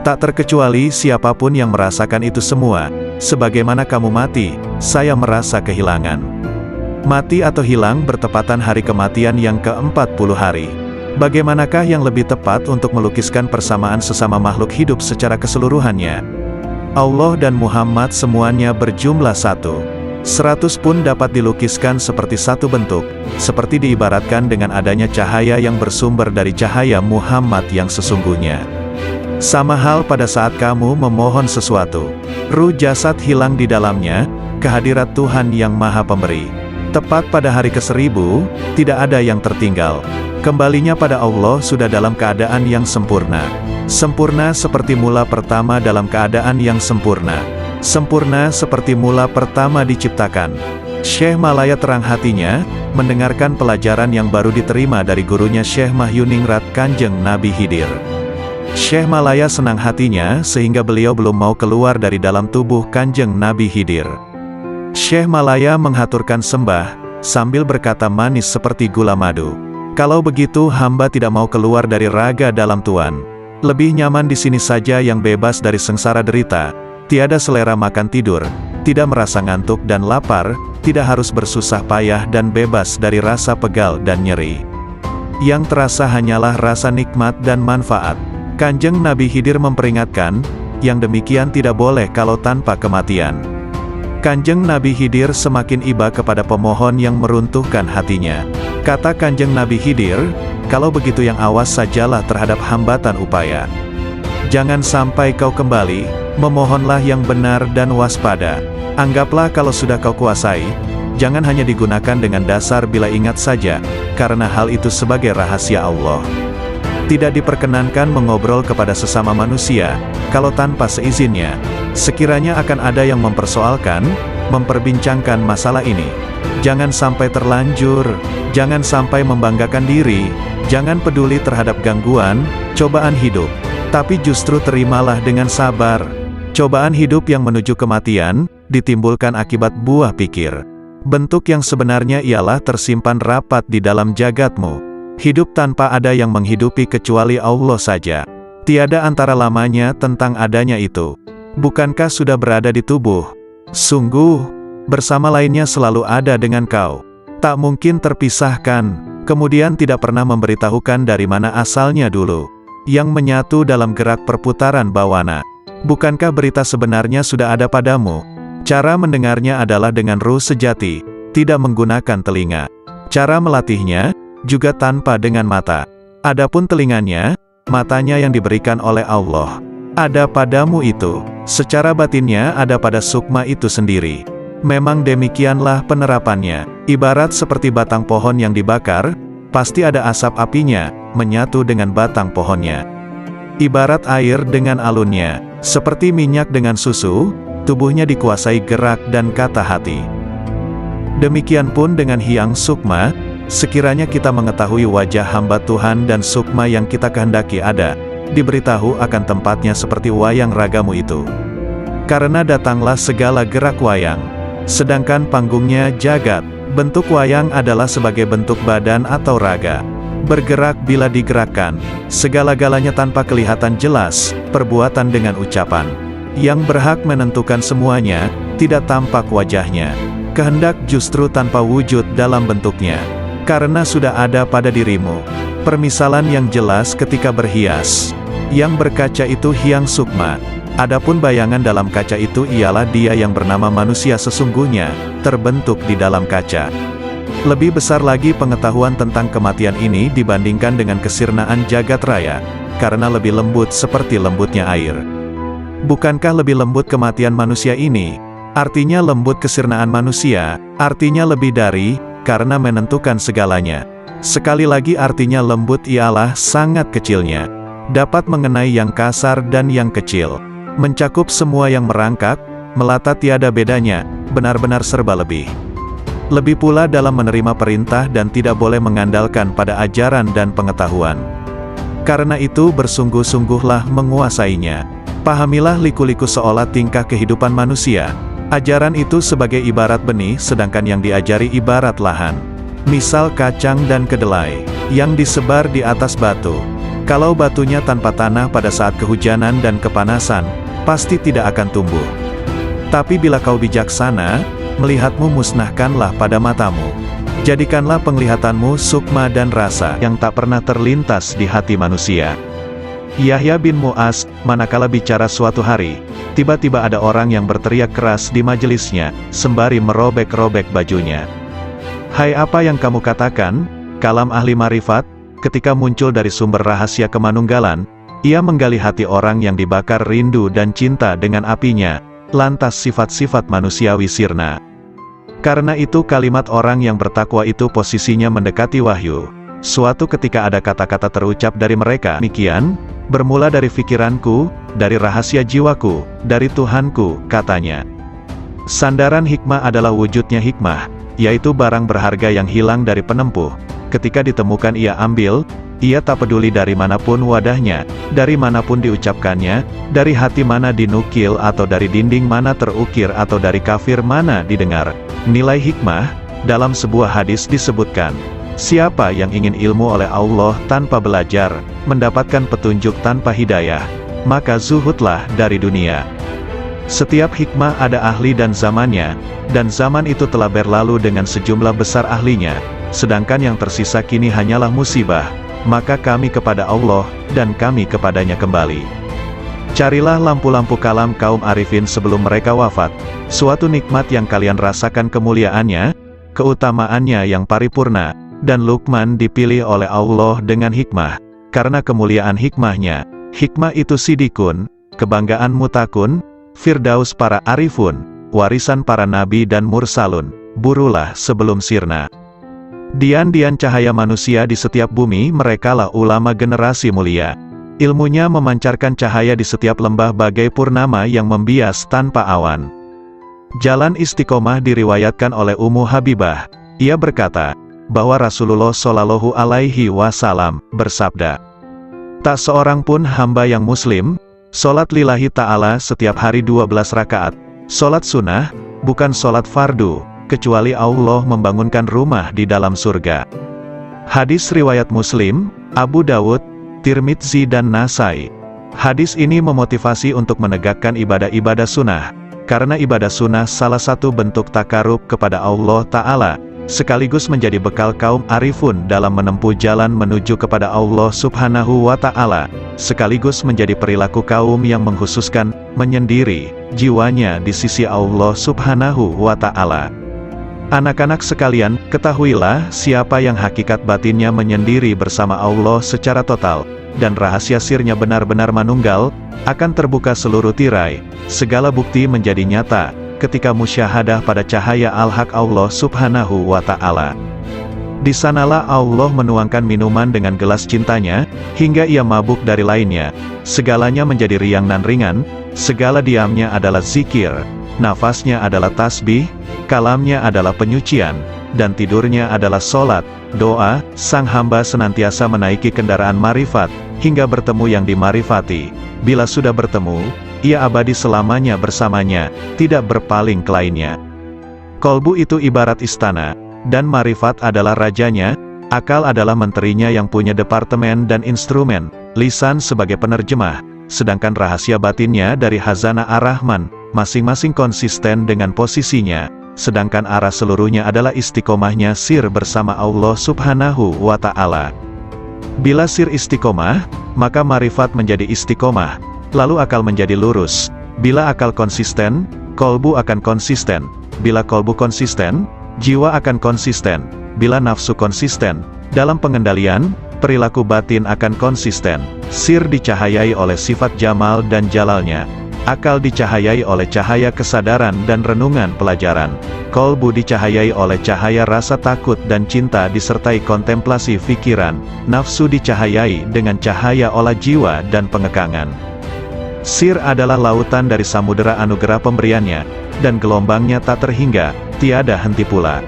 Tak terkecuali siapapun yang merasakan itu semua. Sebagaimana kamu mati, saya merasa kehilangan. Mati atau hilang bertepatan hari kematian yang ke-40 hari. Bagaimanakah yang lebih tepat untuk melukiskan persamaan sesama makhluk hidup secara keseluruhannya? Allah dan Muhammad semuanya berjumlah satu. 100 pun dapat dilukiskan seperti satu bentuk, seperti diibaratkan dengan adanya cahaya yang bersumber dari cahaya Muhammad yang sesungguhnya. Sama hal pada saat kamu memohon sesuatu, ruh jasad hilang di dalamnya, kehadirat Tuhan yang Maha Pemberi. Tepat pada hari ke-1000, tidak ada yang tertinggal. Kembalinya pada Allah sudah dalam keadaan yang sempurna. Sempurna seperti mula pertama dalam keadaan yang sempurna. Sempurna seperti mula pertama diciptakan. Syekh Malaya terang hatinya, mendengarkan pelajaran yang baru diterima dari gurunya Syekh Mahyuningrat Kanjeng Nabi Khidir. Syekh Malaya senang hatinya sehingga beliau belum mau keluar dari dalam tubuh Kanjeng Nabi Khidir. Syekh Malaya menghaturkan sembah, sambil berkata manis seperti gula madu. Kalau begitu hamba tidak mau keluar dari raga dalam Tuan. Lebih nyaman di sini saja yang bebas dari sengsara derita, tiada selera makan tidur, tidak merasa ngantuk dan lapar, tidak harus bersusah payah dan bebas dari rasa pegal dan nyeri. Yang terasa hanyalah rasa nikmat dan manfaat. Kanjeng Nabi Khidir memperingatkan, yang demikian tidak boleh kalau tanpa kematian. Kanjeng Nabi Khidir semakin iba kepada pemohon yang meruntuhkan hatinya. Kata Kanjeng Nabi Khidir, kalau begitu yang awas sajalah terhadap hambatan upaya. Jangan sampai kau kembali, memohonlah yang benar dan waspada. Anggaplah kalau sudah kau kuasai, jangan hanya digunakan dengan dasar bila ingat saja, karena hal itu sebagai rahasia Allah. Tidak diperkenankan mengobrol kepada sesama manusia, kalau tanpa seizinnya. Sekiranya akan ada yang mempersoalkan, memperbincangkan masalah ini. Jangan sampai terlanjur, jangan sampai membanggakan diri, jangan peduli terhadap gangguan, cobaan hidup. Tapi justru terimalah dengan sabar. Cobaan hidup yang menuju kematian, ditimbulkan akibat buah pikir. Bentuk yang sebenarnya ialah tersimpan rapat di dalam jagatmu. Hidup tanpa ada yang menghidupi kecuali Allah saja. Tiada antara lamanya tentang adanya itu. Bukankah sudah berada di tubuh? Sungguh, bersama lainnya selalu ada dengan kau. Tak mungkin terpisahkan, kemudian tidak pernah memberitahukan dari mana asalnya dulu. Yang menyatu dalam gerak perputaran bawana. Bukankah berita sebenarnya sudah ada padamu? Cara mendengarnya adalah dengan ruh sejati, tidak menggunakan telinga. Cara melatihnya, juga tanpa dengan mata. Adapun telinganya, matanya yang diberikan oleh Allah. Ada padamu itu, secara batinnya ada pada sukma itu sendiri. Memang demikianlah penerapannya, ibarat seperti batang pohon yang dibakar, pasti ada asap apinya, menyatu dengan batang pohonnya. Ibarat air dengan alunnya, seperti minyak dengan susu, tubuhnya dikuasai gerak dan kata hati. Demikian pun dengan Hyang Sukma, sekiranya kita mengetahui wajah hamba Tuhan dan sukma yang kita kehendaki ada, diberitahu akan tempatnya seperti wayang ragamu itu. Karena datanglah segala gerak wayang, sedangkan panggungnya jagat. Bentuk wayang adalah sebagai bentuk badan atau raga. Bergerak bila digerakkan, segala-galanya tanpa kelihatan jelas, perbuatan dengan ucapan. Yang berhak menentukan semuanya, tidak tampak wajahnya. Kehendak justru tanpa wujud dalam bentuknya. Karena sudah ada pada dirimu. Permisalan yang jelas ketika berhias. Yang berkaca itu Hyang Sukma. Adapun bayangan dalam kaca itu ialah dia yang bernama manusia sesungguhnya, terbentuk di dalam kaca. Lebih besar lagi pengetahuan tentang kematian ini dibandingkan dengan kesirnaan jagat raya, karena lebih lembut seperti lembutnya air. Bukankah lebih lembut kematian manusia ini? Artinya lembut kesirnaan manusia, artinya lebih dari, karena menentukan segalanya. Sekali lagi artinya lembut ialah sangat kecilnya. Dapat mengenai yang kasar dan yang kecil. Mencakup semua yang merangkak, melata tiada bedanya, benar-benar serba lebih. Lebih pula dalam menerima perintah dan tidak boleh mengandalkan pada ajaran dan pengetahuan. Karena itu bersungguh-sungguhlah menguasainya. Pahamilah liku-liku seolah tingkah kehidupan manusia. Ajaran itu sebagai ibarat benih sedangkan yang diajari ibarat lahan. Misal kacang dan kedelai, yang disebar di atas batu. Kalau batunya tanpa tanah pada saat kehujanan dan kepanasan, pasti tidak akan tumbuh. Tapi bila kau bijaksana, melihatmu musnahkanlah pada matamu. Jadikanlah penglihatanmu sukma dan rasa yang tak pernah terlintas di hati manusia. Yahya bin Mu'az, manakala bicara suatu hari, tiba-tiba ada orang yang berteriak keras di majelisnya, sembari merobek-robek bajunya. "Hai, apa yang kamu katakan?" Kalam ahli marifat, ketika muncul dari sumber rahasia kemanunggalan, ia menggali hati orang yang dibakar rindu dan cinta dengan apinya, lantas sifat-sifat manusiawi sirna. Karena itu kalimat orang yang bertakwa itu posisinya mendekati wahyu. Suatu ketika ada kata-kata terucap dari mereka, demikian, "Bermula dari pikiranku, dari rahasia jiwaku, dari Tuhanku," katanya. Sandaran hikmah adalah wujudnya hikmah, yaitu barang berharga yang hilang dari penempuh. Ketika ditemukan ia ambil, ia tak peduli dari manapun wadahnya, dari manapun diucapkannya, dari hati mana dinukil atau dari dinding mana terukir atau dari kafir mana didengar. Nilai hikmah, dalam sebuah hadis disebutkan, siapa yang ingin ilmu oleh Allah tanpa belajar, mendapatkan petunjuk tanpa hidayah, maka zuhudlah dari dunia. Setiap hikmah ada ahli dan zamannya, dan zaman itu telah berlalu dengan sejumlah besar ahlinya, sedangkan yang tersisa kini hanyalah musibah, maka kami kepada Allah, dan kami kepadanya kembali. Carilah lampu-lampu kalam kaum arifin sebelum mereka wafat, suatu nikmat yang kalian rasakan kemuliaannya, keutamaannya yang paripurna, dan Luqman dipilih oleh Allah dengan hikmah, karena kemuliaan hikmahnya. Hikmah itu sidikun, kebanggaan mutakun, firdaus para arifun, warisan para nabi dan mursalun, burulah sebelum sirna. Dian-dian cahaya manusia di setiap bumi, merekalah ulama generasi mulia. Ilmunya memancarkan cahaya di setiap lembah bagai purnama yang membias tanpa awan. Jalan istiqomah diriwayatkan oleh Ummu Habibah. Ia berkata, bahwa Rasulullah Shallallahu Alaihi Wasallam bersabda, "Tak seorang pun hamba yang muslim, sholat lillahi ta'ala setiap hari 12 rakaat, sholat sunnah, bukan sholat fardu, kecuali Allah membangunkan rumah di dalam surga." Hadis riwayat Muslim, Abu Dawud, Tirmidzi dan Nasai. Hadis ini memotivasi untuk menegakkan ibadah-ibadah sunnah, karena ibadah sunnah salah satu bentuk takarub kepada Allah Ta'ala, sekaligus menjadi bekal kaum arifun dalam menempuh jalan menuju kepada Allah Subhanahu wa Ta'ala, sekaligus menjadi perilaku kaum yang mengkhususkan, menyendiri, jiwanya di sisi Allah Subhanahu wa Ta'ala. Anak-anak sekalian, ketahuilah siapa yang hakikat batinnya menyendiri bersama Allah secara total, dan rahasia sirnya benar-benar manunggal, akan terbuka seluruh tirai, segala bukti menjadi nyata, ketika musyahadah pada cahaya al-haq Allah Subhanahu wa Ta'ala. Di sanalah Allah menuangkan minuman dengan gelas cintanya, hingga ia mabuk dari lainnya, segalanya menjadi riang dan ringan, segala diamnya adalah zikir, nafasnya adalah tasbih, kalamnya adalah penyucian, dan tidurnya adalah sholat, doa. Sang hamba senantiasa menaiki kendaraan marifat, hingga bertemu yang dimarifati. Bila sudah bertemu, ia abadi selamanya bersamanya, tidak berpaling ke lainnya. Kolbu itu ibarat istana, dan marifat adalah rajanya, akal adalah menterinya yang punya departemen dan instrumen, lisan sebagai penerjemah, sedangkan rahasia batinnya dari Hazanah Ar-Rahman, masing-masing konsisten dengan posisinya, sedangkan arah seluruhnya adalah istiqomahnya sir bersama Allah Subhanahu wa Ta'ala. Bila sir istiqomah, maka marifat menjadi istiqomah, lalu akal menjadi lurus. Bila akal konsisten, kolbu akan konsisten. Bila kolbu konsisten, jiwa akan konsisten. Bila nafsu konsisten, dalam pengendalian, perilaku batin akan konsisten. Sir dicahayai oleh sifat jamal dan jalalnya. Akal dicahayai oleh cahaya kesadaran dan renungan pelajaran. Kolbu dicahayai oleh cahaya rasa takut dan cinta disertai kontemplasi fikiran. Nafsu dicahayai dengan cahaya olah jiwa dan pengekangan. Sir adalah lautan dari samudera anugerah pemberiannya, dan gelombangnya tak terhingga, tiada henti pula.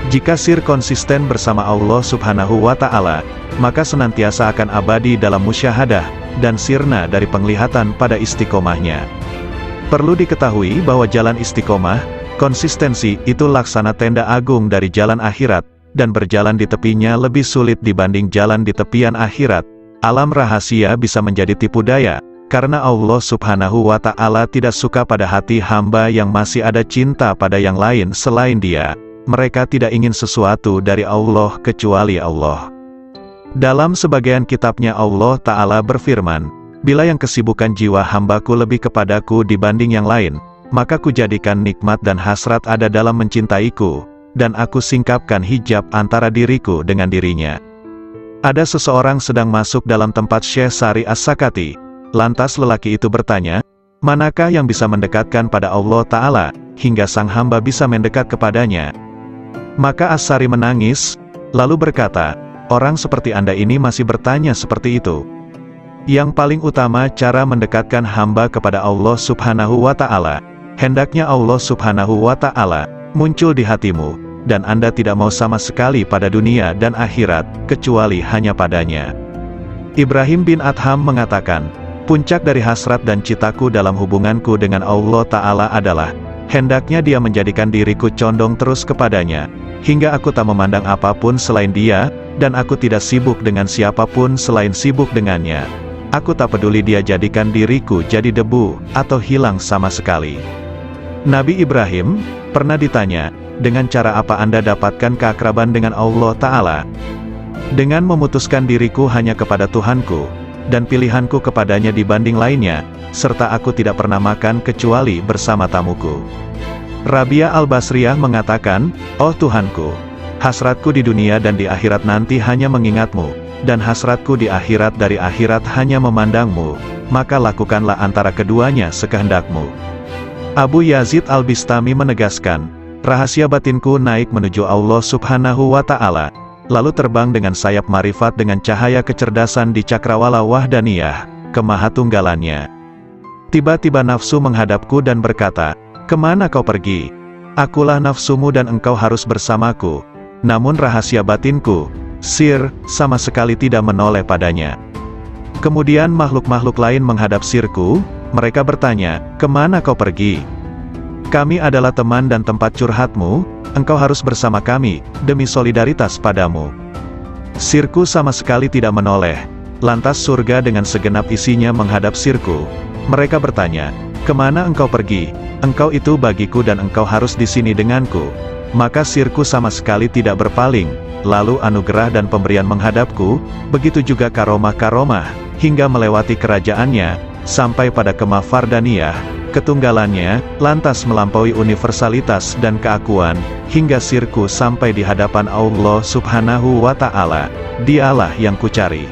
Jika sir konsisten bersama Allah Subhanahu wa Ta'ala, maka senantiasa akan abadi dalam musyahadah, dan sirna dari penglihatan pada istiqomahnya. Perlu diketahui bahwa jalan istiqomah, konsistensi, itu laksana tenda agung dari jalan akhirat, dan berjalan di tepinya lebih sulit dibanding jalan di tepian akhirat. Alam rahasia bisa menjadi tipu daya, karena Allah Subhanahu wa Ta'ala tidak suka pada hati hamba yang masih ada cinta pada yang lain selain Dia. Mereka tidak ingin sesuatu dari Allah kecuali Allah. Dalam sebagian kitabnya Allah Ta'ala berfirman, bila yang kesibukan jiwa hambaku lebih kepadaku dibanding yang lain, maka kujadikan nikmat dan hasrat ada dalam mencintaiku, dan aku singkapkan hijab antara diriku dengan dirinya. Ada seseorang sedang masuk dalam tempat Syekh Sari As-Sakati. Lantas lelaki itu bertanya, manakah yang bisa mendekatkan pada Allah Ta'ala, hingga sang hamba bisa mendekat kepadanya? Maka As-Sari menangis, lalu berkata, orang seperti Anda ini masih bertanya seperti itu. Yang paling utama cara mendekatkan hamba kepada Allah Subhanahu wa Ta'ala, hendaknya Allah Subhanahu wa Ta'ala muncul di hatimu, dan Anda tidak mau sama sekali pada dunia dan akhirat, kecuali hanya padanya. Ibrahim bin Adham mengatakan, puncak dari hasrat dan citaku dalam hubunganku dengan Allah Ta'ala adalah, hendaknya Dia menjadikan diriku condong terus kepadanya, hingga aku tak memandang apapun selain Dia, dan aku tidak sibuk dengan siapapun selain sibuk dengannya. Aku tak peduli Dia jadikan diriku jadi debu, atau hilang sama sekali. Nabi Ibrahim pernah ditanya, dengan cara apa Anda dapatkan keakraban dengan Allah Ta'ala? Dengan memutuskan diriku hanya kepada Tuhanku, dan pilihanku kepadanya dibanding lainnya, serta aku tidak pernah makan kecuali bersama tamuku. Rabia Al-Basriyah mengatakan, oh Tuhanku, hasratku di dunia dan di akhirat nanti hanya mengingatmu, dan hasratku di akhirat dari akhirat hanya memandangmu, maka lakukanlah antara keduanya sekehendakmu. Abu Yazid Al-Bistami menegaskan, rahasia batinku naik menuju Allah Subhanahu wa Ta'ala, lalu terbang dengan sayap marifat dengan cahaya kecerdasan di cakrawala wahdaniyah, kemahatunggalannya. Tiba-tiba nafsu menghadapku dan berkata, kemana kau pergi? Akulah nafsumu dan engkau harus bersamaku. Namun rahasia batinku, sir, sama sekali tidak menoleh padanya. Kemudian makhluk-makhluk lain menghadap sirku, mereka bertanya, kemana kau pergi? Kami adalah teman dan tempat curhatmu, engkau harus bersama kami, demi solidaritas padamu. Sirku sama sekali tidak menoleh. Lantas surga dengan segenap isinya menghadap sirku. Mereka bertanya, kemana engkau pergi? Engkau itu bagiku dan engkau harus di sini denganku. Maka sirku sama sekali tidak berpaling. Lalu anugerah dan pemberian menghadapku, begitu juga karomah-karomah, hingga melewati kerajaannya, sampai pada kemah Fardaniyah, ketunggalannya, lantas melampaui universalitas dan keakuan, hingga sirku sampai di hadapan Allah Subhanahu wa Ta'ala. Dialah yang kucari.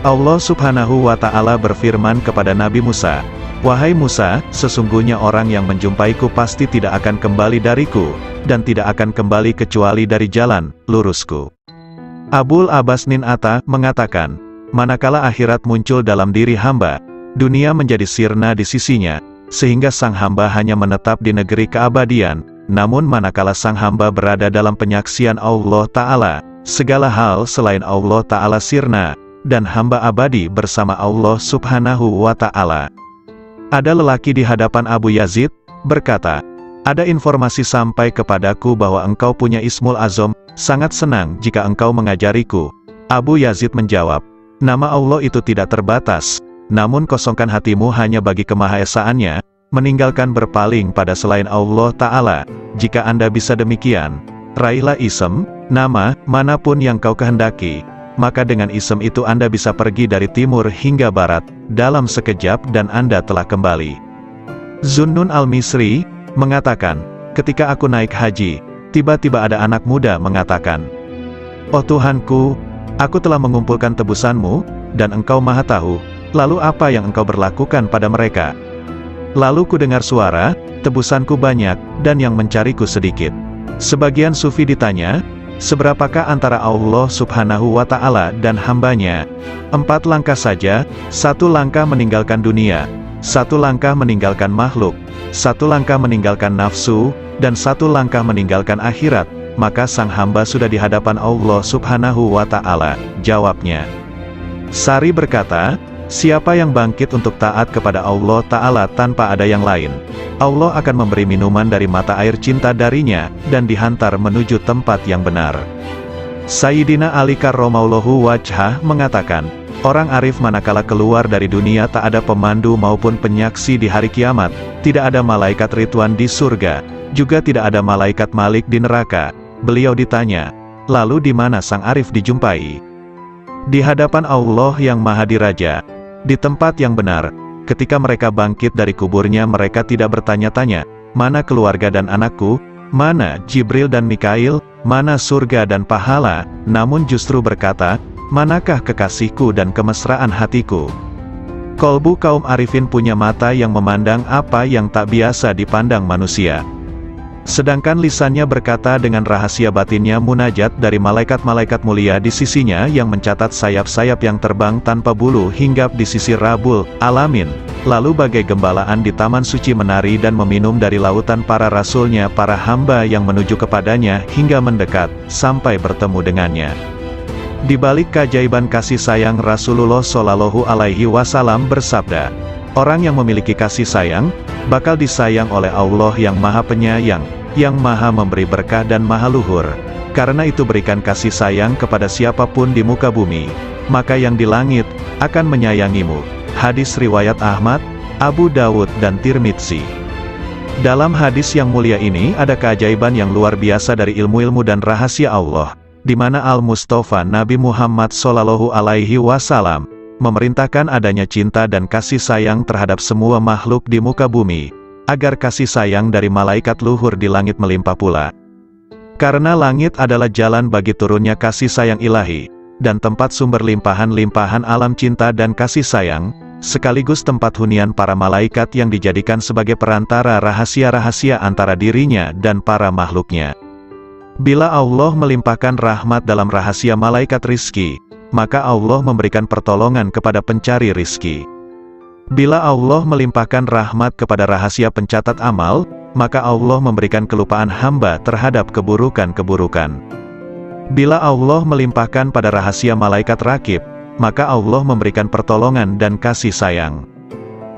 Allah Subhanahu wa Ta'ala berfirman kepada Nabi Musa, wahai Musa, sesungguhnya orang yang menjumpaiku pasti tidak akan kembali dariku, dan tidak akan kembali kecuali dari jalan lurusku. Abul Abbas Nin Atta mengatakan, manakala akhirat muncul dalam diri hamba, dunia menjadi sirna di sisinya, sehingga sang hamba hanya menetap di negeri keabadian. Namun manakala sang hamba berada dalam penyaksian Allah Ta'ala, segala hal selain Allah Ta'ala sirna, dan hamba abadi bersama Allah Subhanahu wa Ta'ala. Ada lelaki di hadapan Abu Yazid, berkata, ada informasi sampai kepadaku bahwa engkau punya Ismul Azam, sangat senang jika engkau mengajariku. Abu Yazid menjawab, nama Allah itu tidak terbatas, namun kosongkan hatimu hanya bagi kemahaesaannya, meninggalkan berpaling pada selain Allah Ta'ala. Jika Anda bisa demikian, raihlah isem, nama, manapun yang kau kehendaki, maka dengan isem itu Anda bisa pergi dari timur hingga barat, dalam sekejap dan Anda telah kembali. Zunnun Al-Misri mengatakan, ketika aku naik haji, tiba-tiba ada anak muda mengatakan, oh Tuhanku, aku telah mengumpulkan tebusanmu, dan engkau maha tahu, lalu apa yang engkau berlakukan pada mereka? Lalu ku dengar suara, tebusanku banyak, dan yang mencariku sedikit. Sebagian sufi ditanya, seberapakah antara Allah Subhanahu wa Ta'ala dan hambanya? 4 langkah saja, 1 langkah meninggalkan dunia, 1 langkah meninggalkan makhluk, 1 langkah meninggalkan nafsu, dan 1 langkah meninggalkan akhirat, maka sang hamba sudah di hadapan Allah Subhanahu wa Ta'ala. Jawabnya. Sari berkata, siapa yang bangkit untuk taat kepada Allah Ta'ala tanpa ada yang lain, Allah akan memberi minuman dari mata air cinta darinya, dan dihantar menuju tempat yang benar. Sayyidina Ali karramallahu wajhah mengatakan, Orang arif manakala keluar dari dunia tak ada pemandu maupun penyaksi di hari kiamat, tidak ada malaikat Ridwan di surga, juga tidak ada malaikat Malik di neraka. Beliau ditanya, lalu di mana sang arif dijumpai? Di hadapan Allah yang Maha Diraja, di tempat yang benar. Ketika mereka bangkit dari kuburnya mereka tidak bertanya-tanya, mana keluarga dan anakku, mana Jibril dan Mikail, mana surga dan pahala, namun justru berkata, manakah kekasihku dan kemesraan hatiku? Kolbu kaum arifin punya mata yang memandang apa yang tak biasa dipandang manusia. Sedangkan lisannya berkata dengan rahasia batinnya munajat dari malaikat-malaikat mulia di sisinya yang mencatat sayap-sayap yang terbang tanpa bulu hinggap di sisi Rabbul Alamin. Lalu bagai gembalaan di taman suci menari dan meminum dari lautan para rasulnya para hamba yang menuju kepadanya hingga mendekat, sampai bertemu dengannya. Di balik keajaiban kasih sayang Rasulullah Shallallahu Alaihi Wasallam bersabda, orang yang memiliki kasih sayang, bakal disayang oleh Allah yang Maha Penyayang, yang Maha Memberi berkah dan Maha Luhur. Karena itu berikan kasih sayang kepada siapapun di muka bumi, maka yang di langit akan menyayangimu. Hadis riwayat Ahmad, Abu Dawud dan Tirmidzi. Dalam hadis yang mulia ini ada keajaiban yang luar biasa dari ilmu-ilmu dan rahasia Allah, di mana Al-Mustafa Nabi Muhammad Shallallahu Alaihi Wasallam memerintahkan adanya cinta dan kasih sayang terhadap semua makhluk di muka bumi, agar kasih sayang dari malaikat luhur di langit melimpah pula. Karena langit adalah jalan bagi turunnya kasih sayang ilahi, dan tempat sumber limpahan-limpahan alam cinta dan kasih sayang, sekaligus tempat hunian para malaikat yang dijadikan sebagai perantara rahasia-rahasia antara dirinya dan para makhluknya. Bila Allah melimpahkan rahmat dalam rahasia malaikat rizki, maka Allah memberikan pertolongan kepada pencari rizki. Bila Allah melimpahkan rahmat kepada rahasia pencatat amal, maka Allah memberikan kelupaan hamba terhadap keburukan-keburukan. Bila Allah melimpahkan pada rahasia malaikat rakib, maka Allah memberikan pertolongan dan kasih sayang.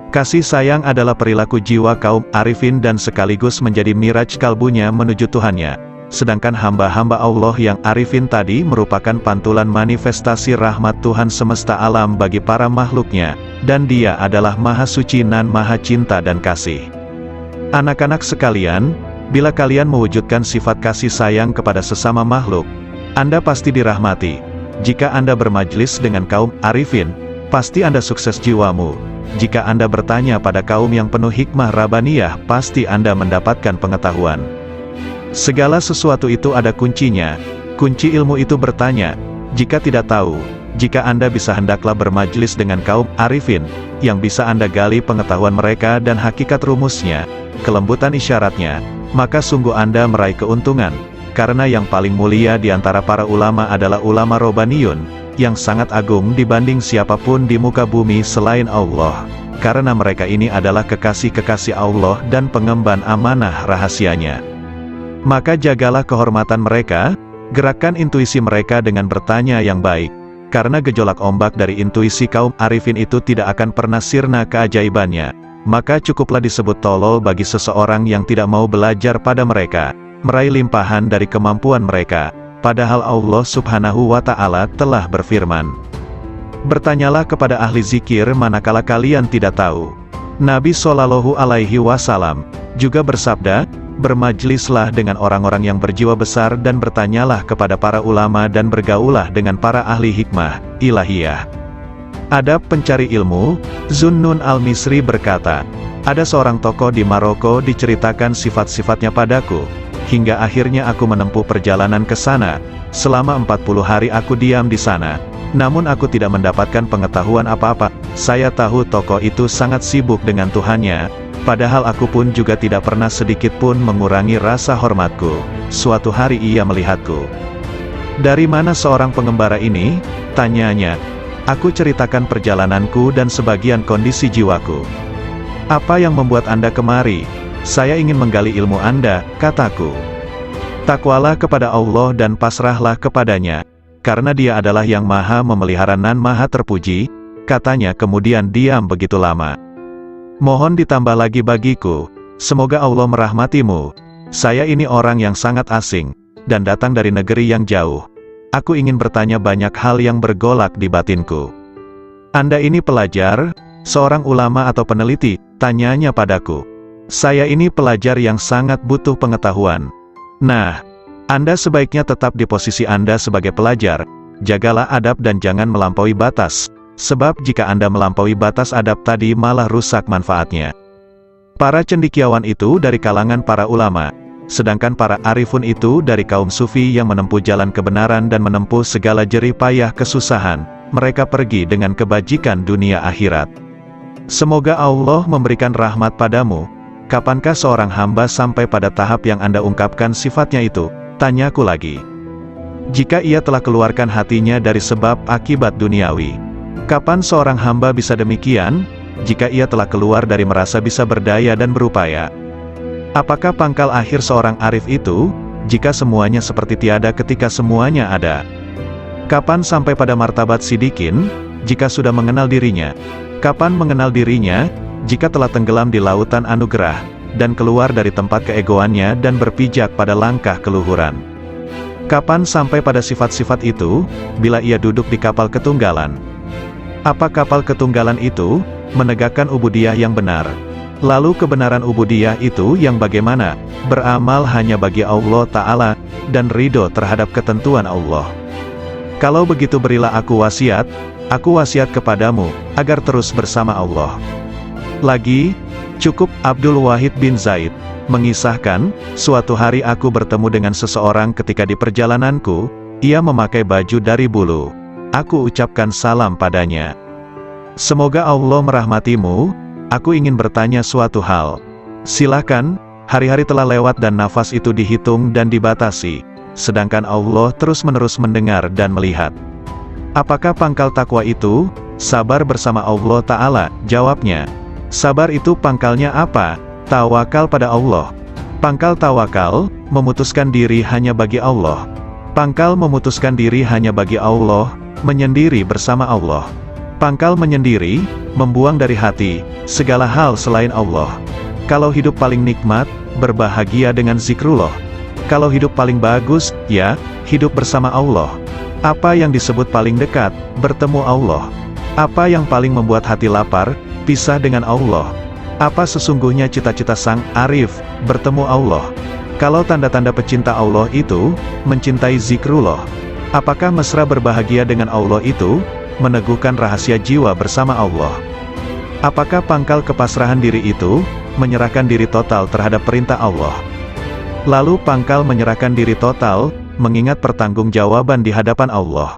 Kasih sayang adalah perilaku jiwa kaum arifin dan sekaligus menjadi miraj kalbunya menuju Tuhannya. Sedangkan hamba-hamba Allah yang arifin tadi merupakan pantulan manifestasi rahmat Tuhan semesta alam bagi para makhluknya, dan Dia adalah Maha Suci nan Maha Cinta dan Kasih. Anak-anak sekalian, bila kalian mewujudkan sifat kasih sayang kepada sesama makhluk, Anda pasti dirahmati. Jika Anda bermajlis dengan kaum arifin, pasti Anda sukses jiwamu. Jika Anda bertanya pada kaum yang penuh hikmah Rabbaniyah, pasti Anda mendapatkan pengetahuan. Segala sesuatu itu ada kuncinya. Kunci ilmu itu bertanya, jika tidak tahu, jika Anda bisa hendaklah bermajlis dengan kaum arifin, yang bisa Anda gali pengetahuan mereka dan hakikat rumusnya, kelembutan isyaratnya, maka sungguh Anda meraih keuntungan, karena yang paling mulia di antara para ulama adalah ulama Robbaniyun, yang sangat agung dibanding siapapun di muka bumi selain Allah, karena mereka ini adalah kekasih-kekasih Allah dan pengemban amanah rahasianya. Maka jagalah kehormatan mereka, gerakkan intuisi mereka dengan bertanya yang baik, karena gejolak ombak dari intuisi kaum arifin itu tidak akan pernah sirna keajaibannya, maka cukuplah disebut tolol bagi seseorang yang tidak mau belajar pada mereka, meraih limpahan dari kemampuan mereka, padahal Allah Subhanahu wa Ta'ala telah berfirman, bertanyalah kepada ahli zikir manakala kalian tidak tahu. Nabi Shallallahu Alaihi Wasallam juga bersabda, bermajlislah dengan orang-orang yang berjiwa besar dan bertanyalah kepada para ulama dan bergaulah dengan para ahli hikmah ilahiyah. Adab pencari ilmu. Zunnun al-Misri berkata, ada seorang tokoh di Maroko diceritakan sifat-sifatnya padaku, hingga akhirnya aku menempuh perjalanan ke sana. Selama 40 hari aku diam di sana, namun aku tidak mendapatkan pengetahuan apa-apa. Saya tahu tokoh itu sangat sibuk dengan Tuhannya, padahal aku pun juga tidak pernah sedikit pun mengurangi rasa hormatku. Suatu hari ia melihatku. Dari mana seorang pengembara ini? Tanyanya. Aku ceritakan perjalananku dan sebagian kondisi jiwaku. Apa yang membuat Anda kemari? Saya ingin menggali ilmu Anda, kataku. Takwalah kepada Allah dan pasrahlah kepadanya, karena Dia adalah yang maha memelihara nan maha terpuji, katanya kemudian diam begitu lama. Mohon ditambah lagi bagiku, semoga Allah merahmatimu. Saya ini orang yang sangat asing, dan datang dari negeri yang jauh. Aku ingin bertanya banyak hal yang bergolak di batinku. Anda ini pelajar, seorang ulama atau peneliti, tanyanya padaku. Saya ini pelajar yang sangat butuh pengetahuan. Nah, Anda sebaiknya tetap di posisi Anda sebagai pelajar, jagalah adab dan jangan melampaui batas, sebab jika Anda melampaui batas adab tadi malah rusak manfaatnya. Para cendekiawan itu dari kalangan para ulama, sedangkan para arifun itu dari kaum sufi yang menempuh jalan kebenaran dan menempuh segala jerih payah kesusahan, mereka pergi dengan kebajikan dunia akhirat. Semoga Allah memberikan rahmat padamu. Kapankah seorang hamba sampai pada tahap yang Anda ungkapkan sifatnya itu? Tanyaku lagi. Jika ia telah keluarkan hatinya dari sebab akibat duniawi. Kapan seorang hamba bisa demikian? Jika ia telah keluar dari merasa bisa berdaya dan berupaya. Apakah pangkal akhir seorang arif itu? Jika semuanya seperti tiada ketika semuanya ada. Kapan sampai pada martabat sidikin? Jika sudah mengenal dirinya. Kapan mengenal dirinya? Jika telah tenggelam di lautan anugerah, dan keluar dari tempat keegoannya dan berpijak pada langkah keluhuran. Kapan sampai pada sifat-sifat itu? Bila ia duduk di kapal ketunggalan. Apa kapal ketunggalan itu? Menegakkan ubudiyah yang benar. Lalu kebenaran ubudiyah itu yang bagaimana? Beramal hanya bagi Allah Ta'ala, dan ridho terhadap ketentuan Allah. Kalau begitu berilah aku wasiat kepadamu, agar terus bersama Allah. Lagi, cukup Abdul Wahid bin Zaid mengisahkan, suatu hari aku bertemu dengan seseorang ketika di perjalananku, ia memakai baju dari bulu. Aku ucapkan salam padanya. Semoga Allah merahmatimu, aku ingin bertanya suatu hal. Silakan, hari-hari telah lewat dan nafas itu dihitung dan dibatasi, sedangkan Allah terus-menerus mendengar dan melihat. Apakah pangkal takwa itu? Sabar bersama Allah Ta'ala, jawabnya. Sabar itu pangkalnya apa? Tawakal pada Allah. Pangkal tawakal, memutuskan diri hanya bagi Allah. Pangkal memutuskan diri hanya bagi Allah, menyendiri bersama Allah. Pangkal menyendiri, membuang dari hati, segala hal selain Allah. Kalau hidup paling nikmat, berbahagia dengan zikrullah. Kalau hidup paling bagus, ya, hidup bersama Allah. Apa yang disebut paling dekat, bertemu Allah. Apa yang paling membuat hati lapar, pisah dengan Allah. Apa sesungguhnya cita-cita sang arif, bertemu Allah. Kalau tanda-tanda pecinta Allah itu, mencintai zikrullah. Apakah mesra berbahagia dengan Allah itu, meneguhkan rahasia jiwa bersama Allah. Apakah pangkal kepasrahan diri itu, menyerahkan diri total terhadap perintah Allah. Lalu pangkal menyerahkan diri total, mengingat pertanggungjawaban di hadapan Allah.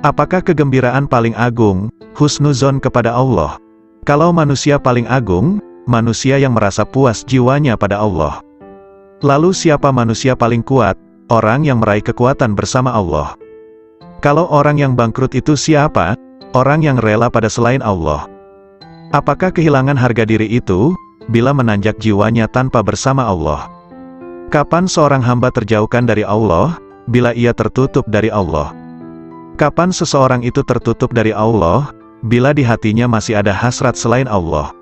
Apakah kegembiraan paling agung, husnuzon kepada Allah? Kalau manusia paling agung, manusia yang merasa puas jiwanya pada Allah. Lalu siapa manusia paling kuat? Orang yang meraih kekuatan bersama Allah. Kalau orang yang bangkrut itu siapa? Orang yang rela pada selain Allah. Apakah kehilangan harga diri itu, bila menanjak jiwanya tanpa bersama Allah? Kapan seorang hamba terjauhkan dari Allah, bila ia tertutup dari Allah? Kapan seseorang itu tertutup dari Allah, bila di hatinya masih ada hasrat selain Allah?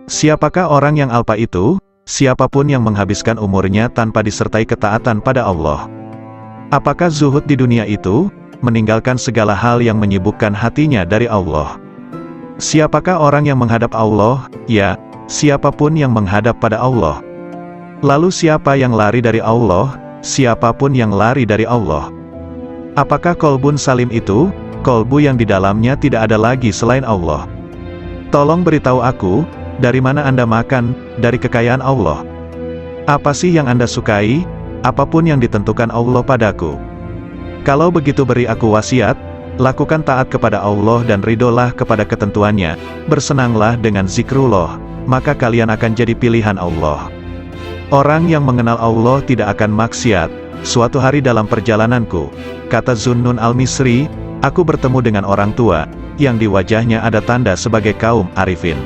Siapakah orang yang alpa itu? Siapapun yang menghabiskan umurnya tanpa disertai ketaatan pada Allah. Apakah zuhud di dunia itu? Meninggalkan segala hal yang menyibukkan hatinya dari Allah. Siapakah orang yang menghadap Allah? Ya, siapapun yang menghadap pada Allah. Lalu siapa yang lari dari Allah? Siapapun yang lari dari Allah. Apakah kolbun salim itu? Kolbu yang di dalamnya tidak ada lagi selain Allah. Tolong beritahu aku, dari mana Anda makan, dari kekayaan Allah. Apa sih yang Anda sukai? Apapun yang ditentukan Allah padaku. Kalau begitu beri aku wasiat, lakukan taat kepada Allah dan ridolah kepada ketentuannya, bersenanglah dengan zikrullah, maka kalian akan jadi pilihan Allah. Orang yang mengenal Allah tidak akan maksiat. Suatu hari dalam perjalananku, kata Zunnun al-Misri, aku bertemu dengan orang tua, yang di wajahnya ada tanda sebagai kaum arifin.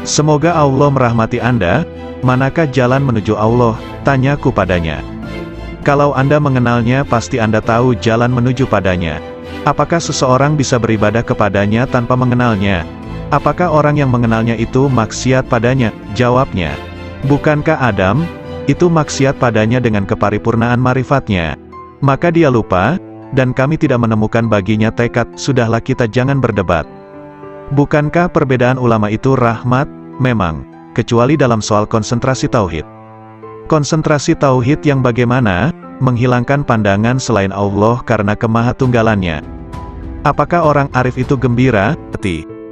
Semoga Allah merahmati Anda. Manakah jalan menuju Allah? Tanyaku padanya. Kalau Anda mengenalnya pasti Anda tahu jalan menuju padanya. Apakah seseorang bisa beribadah kepadanya tanpa mengenalnya? Apakah orang yang mengenalnya itu maksiat padanya? Jawabnya, bukankah Adam, itu maksiat padanya dengan keparipurnaan marifatnya? Maka dia lupa, dan kami tidak menemukan baginya tekad. Sudahlah, kita jangan berdebat. Bukankah perbedaan ulama itu rahmat? Memang, kecuali dalam soal konsentrasi tauhid. Konsentrasi tauhid yang bagaimana? Menghilangkan pandangan selain Allah karena kemahatunggalannya. Apakah orang arif itu gembira?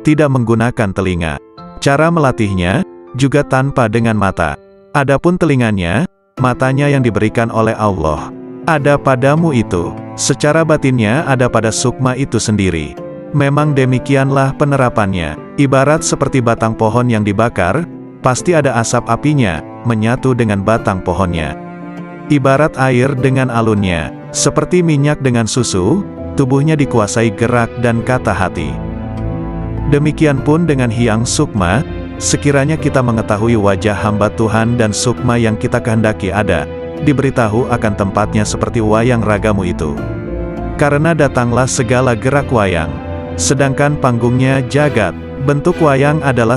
Tidak menggunakan telinga. Cara melatihnya, juga tanpa dengan mata. Adapun telinganya, matanya yang diberikan oleh Allah. Ada padamu itu, secara batinnya ada pada sukma itu sendiri. Memang demikianlah penerapannya. Ibarat seperti batang pohon yang dibakar, pasti ada asap apinya, menyatu dengan batang pohonnya. Ibarat air dengan alunnya, seperti minyak dengan susu, tubuhnya dikuasai gerak dan kata hati. Demikian pun dengan hyang sukma, sekiranya kita mengetahui wajah hamba Tuhan dan sukma yang kita kehendaki ada, diberitahu akan tempatnya seperti wayang ragamu itu. Karena datanglah segala gerak wayang, sedangkan panggungnya jagat, bentuk wayang adalah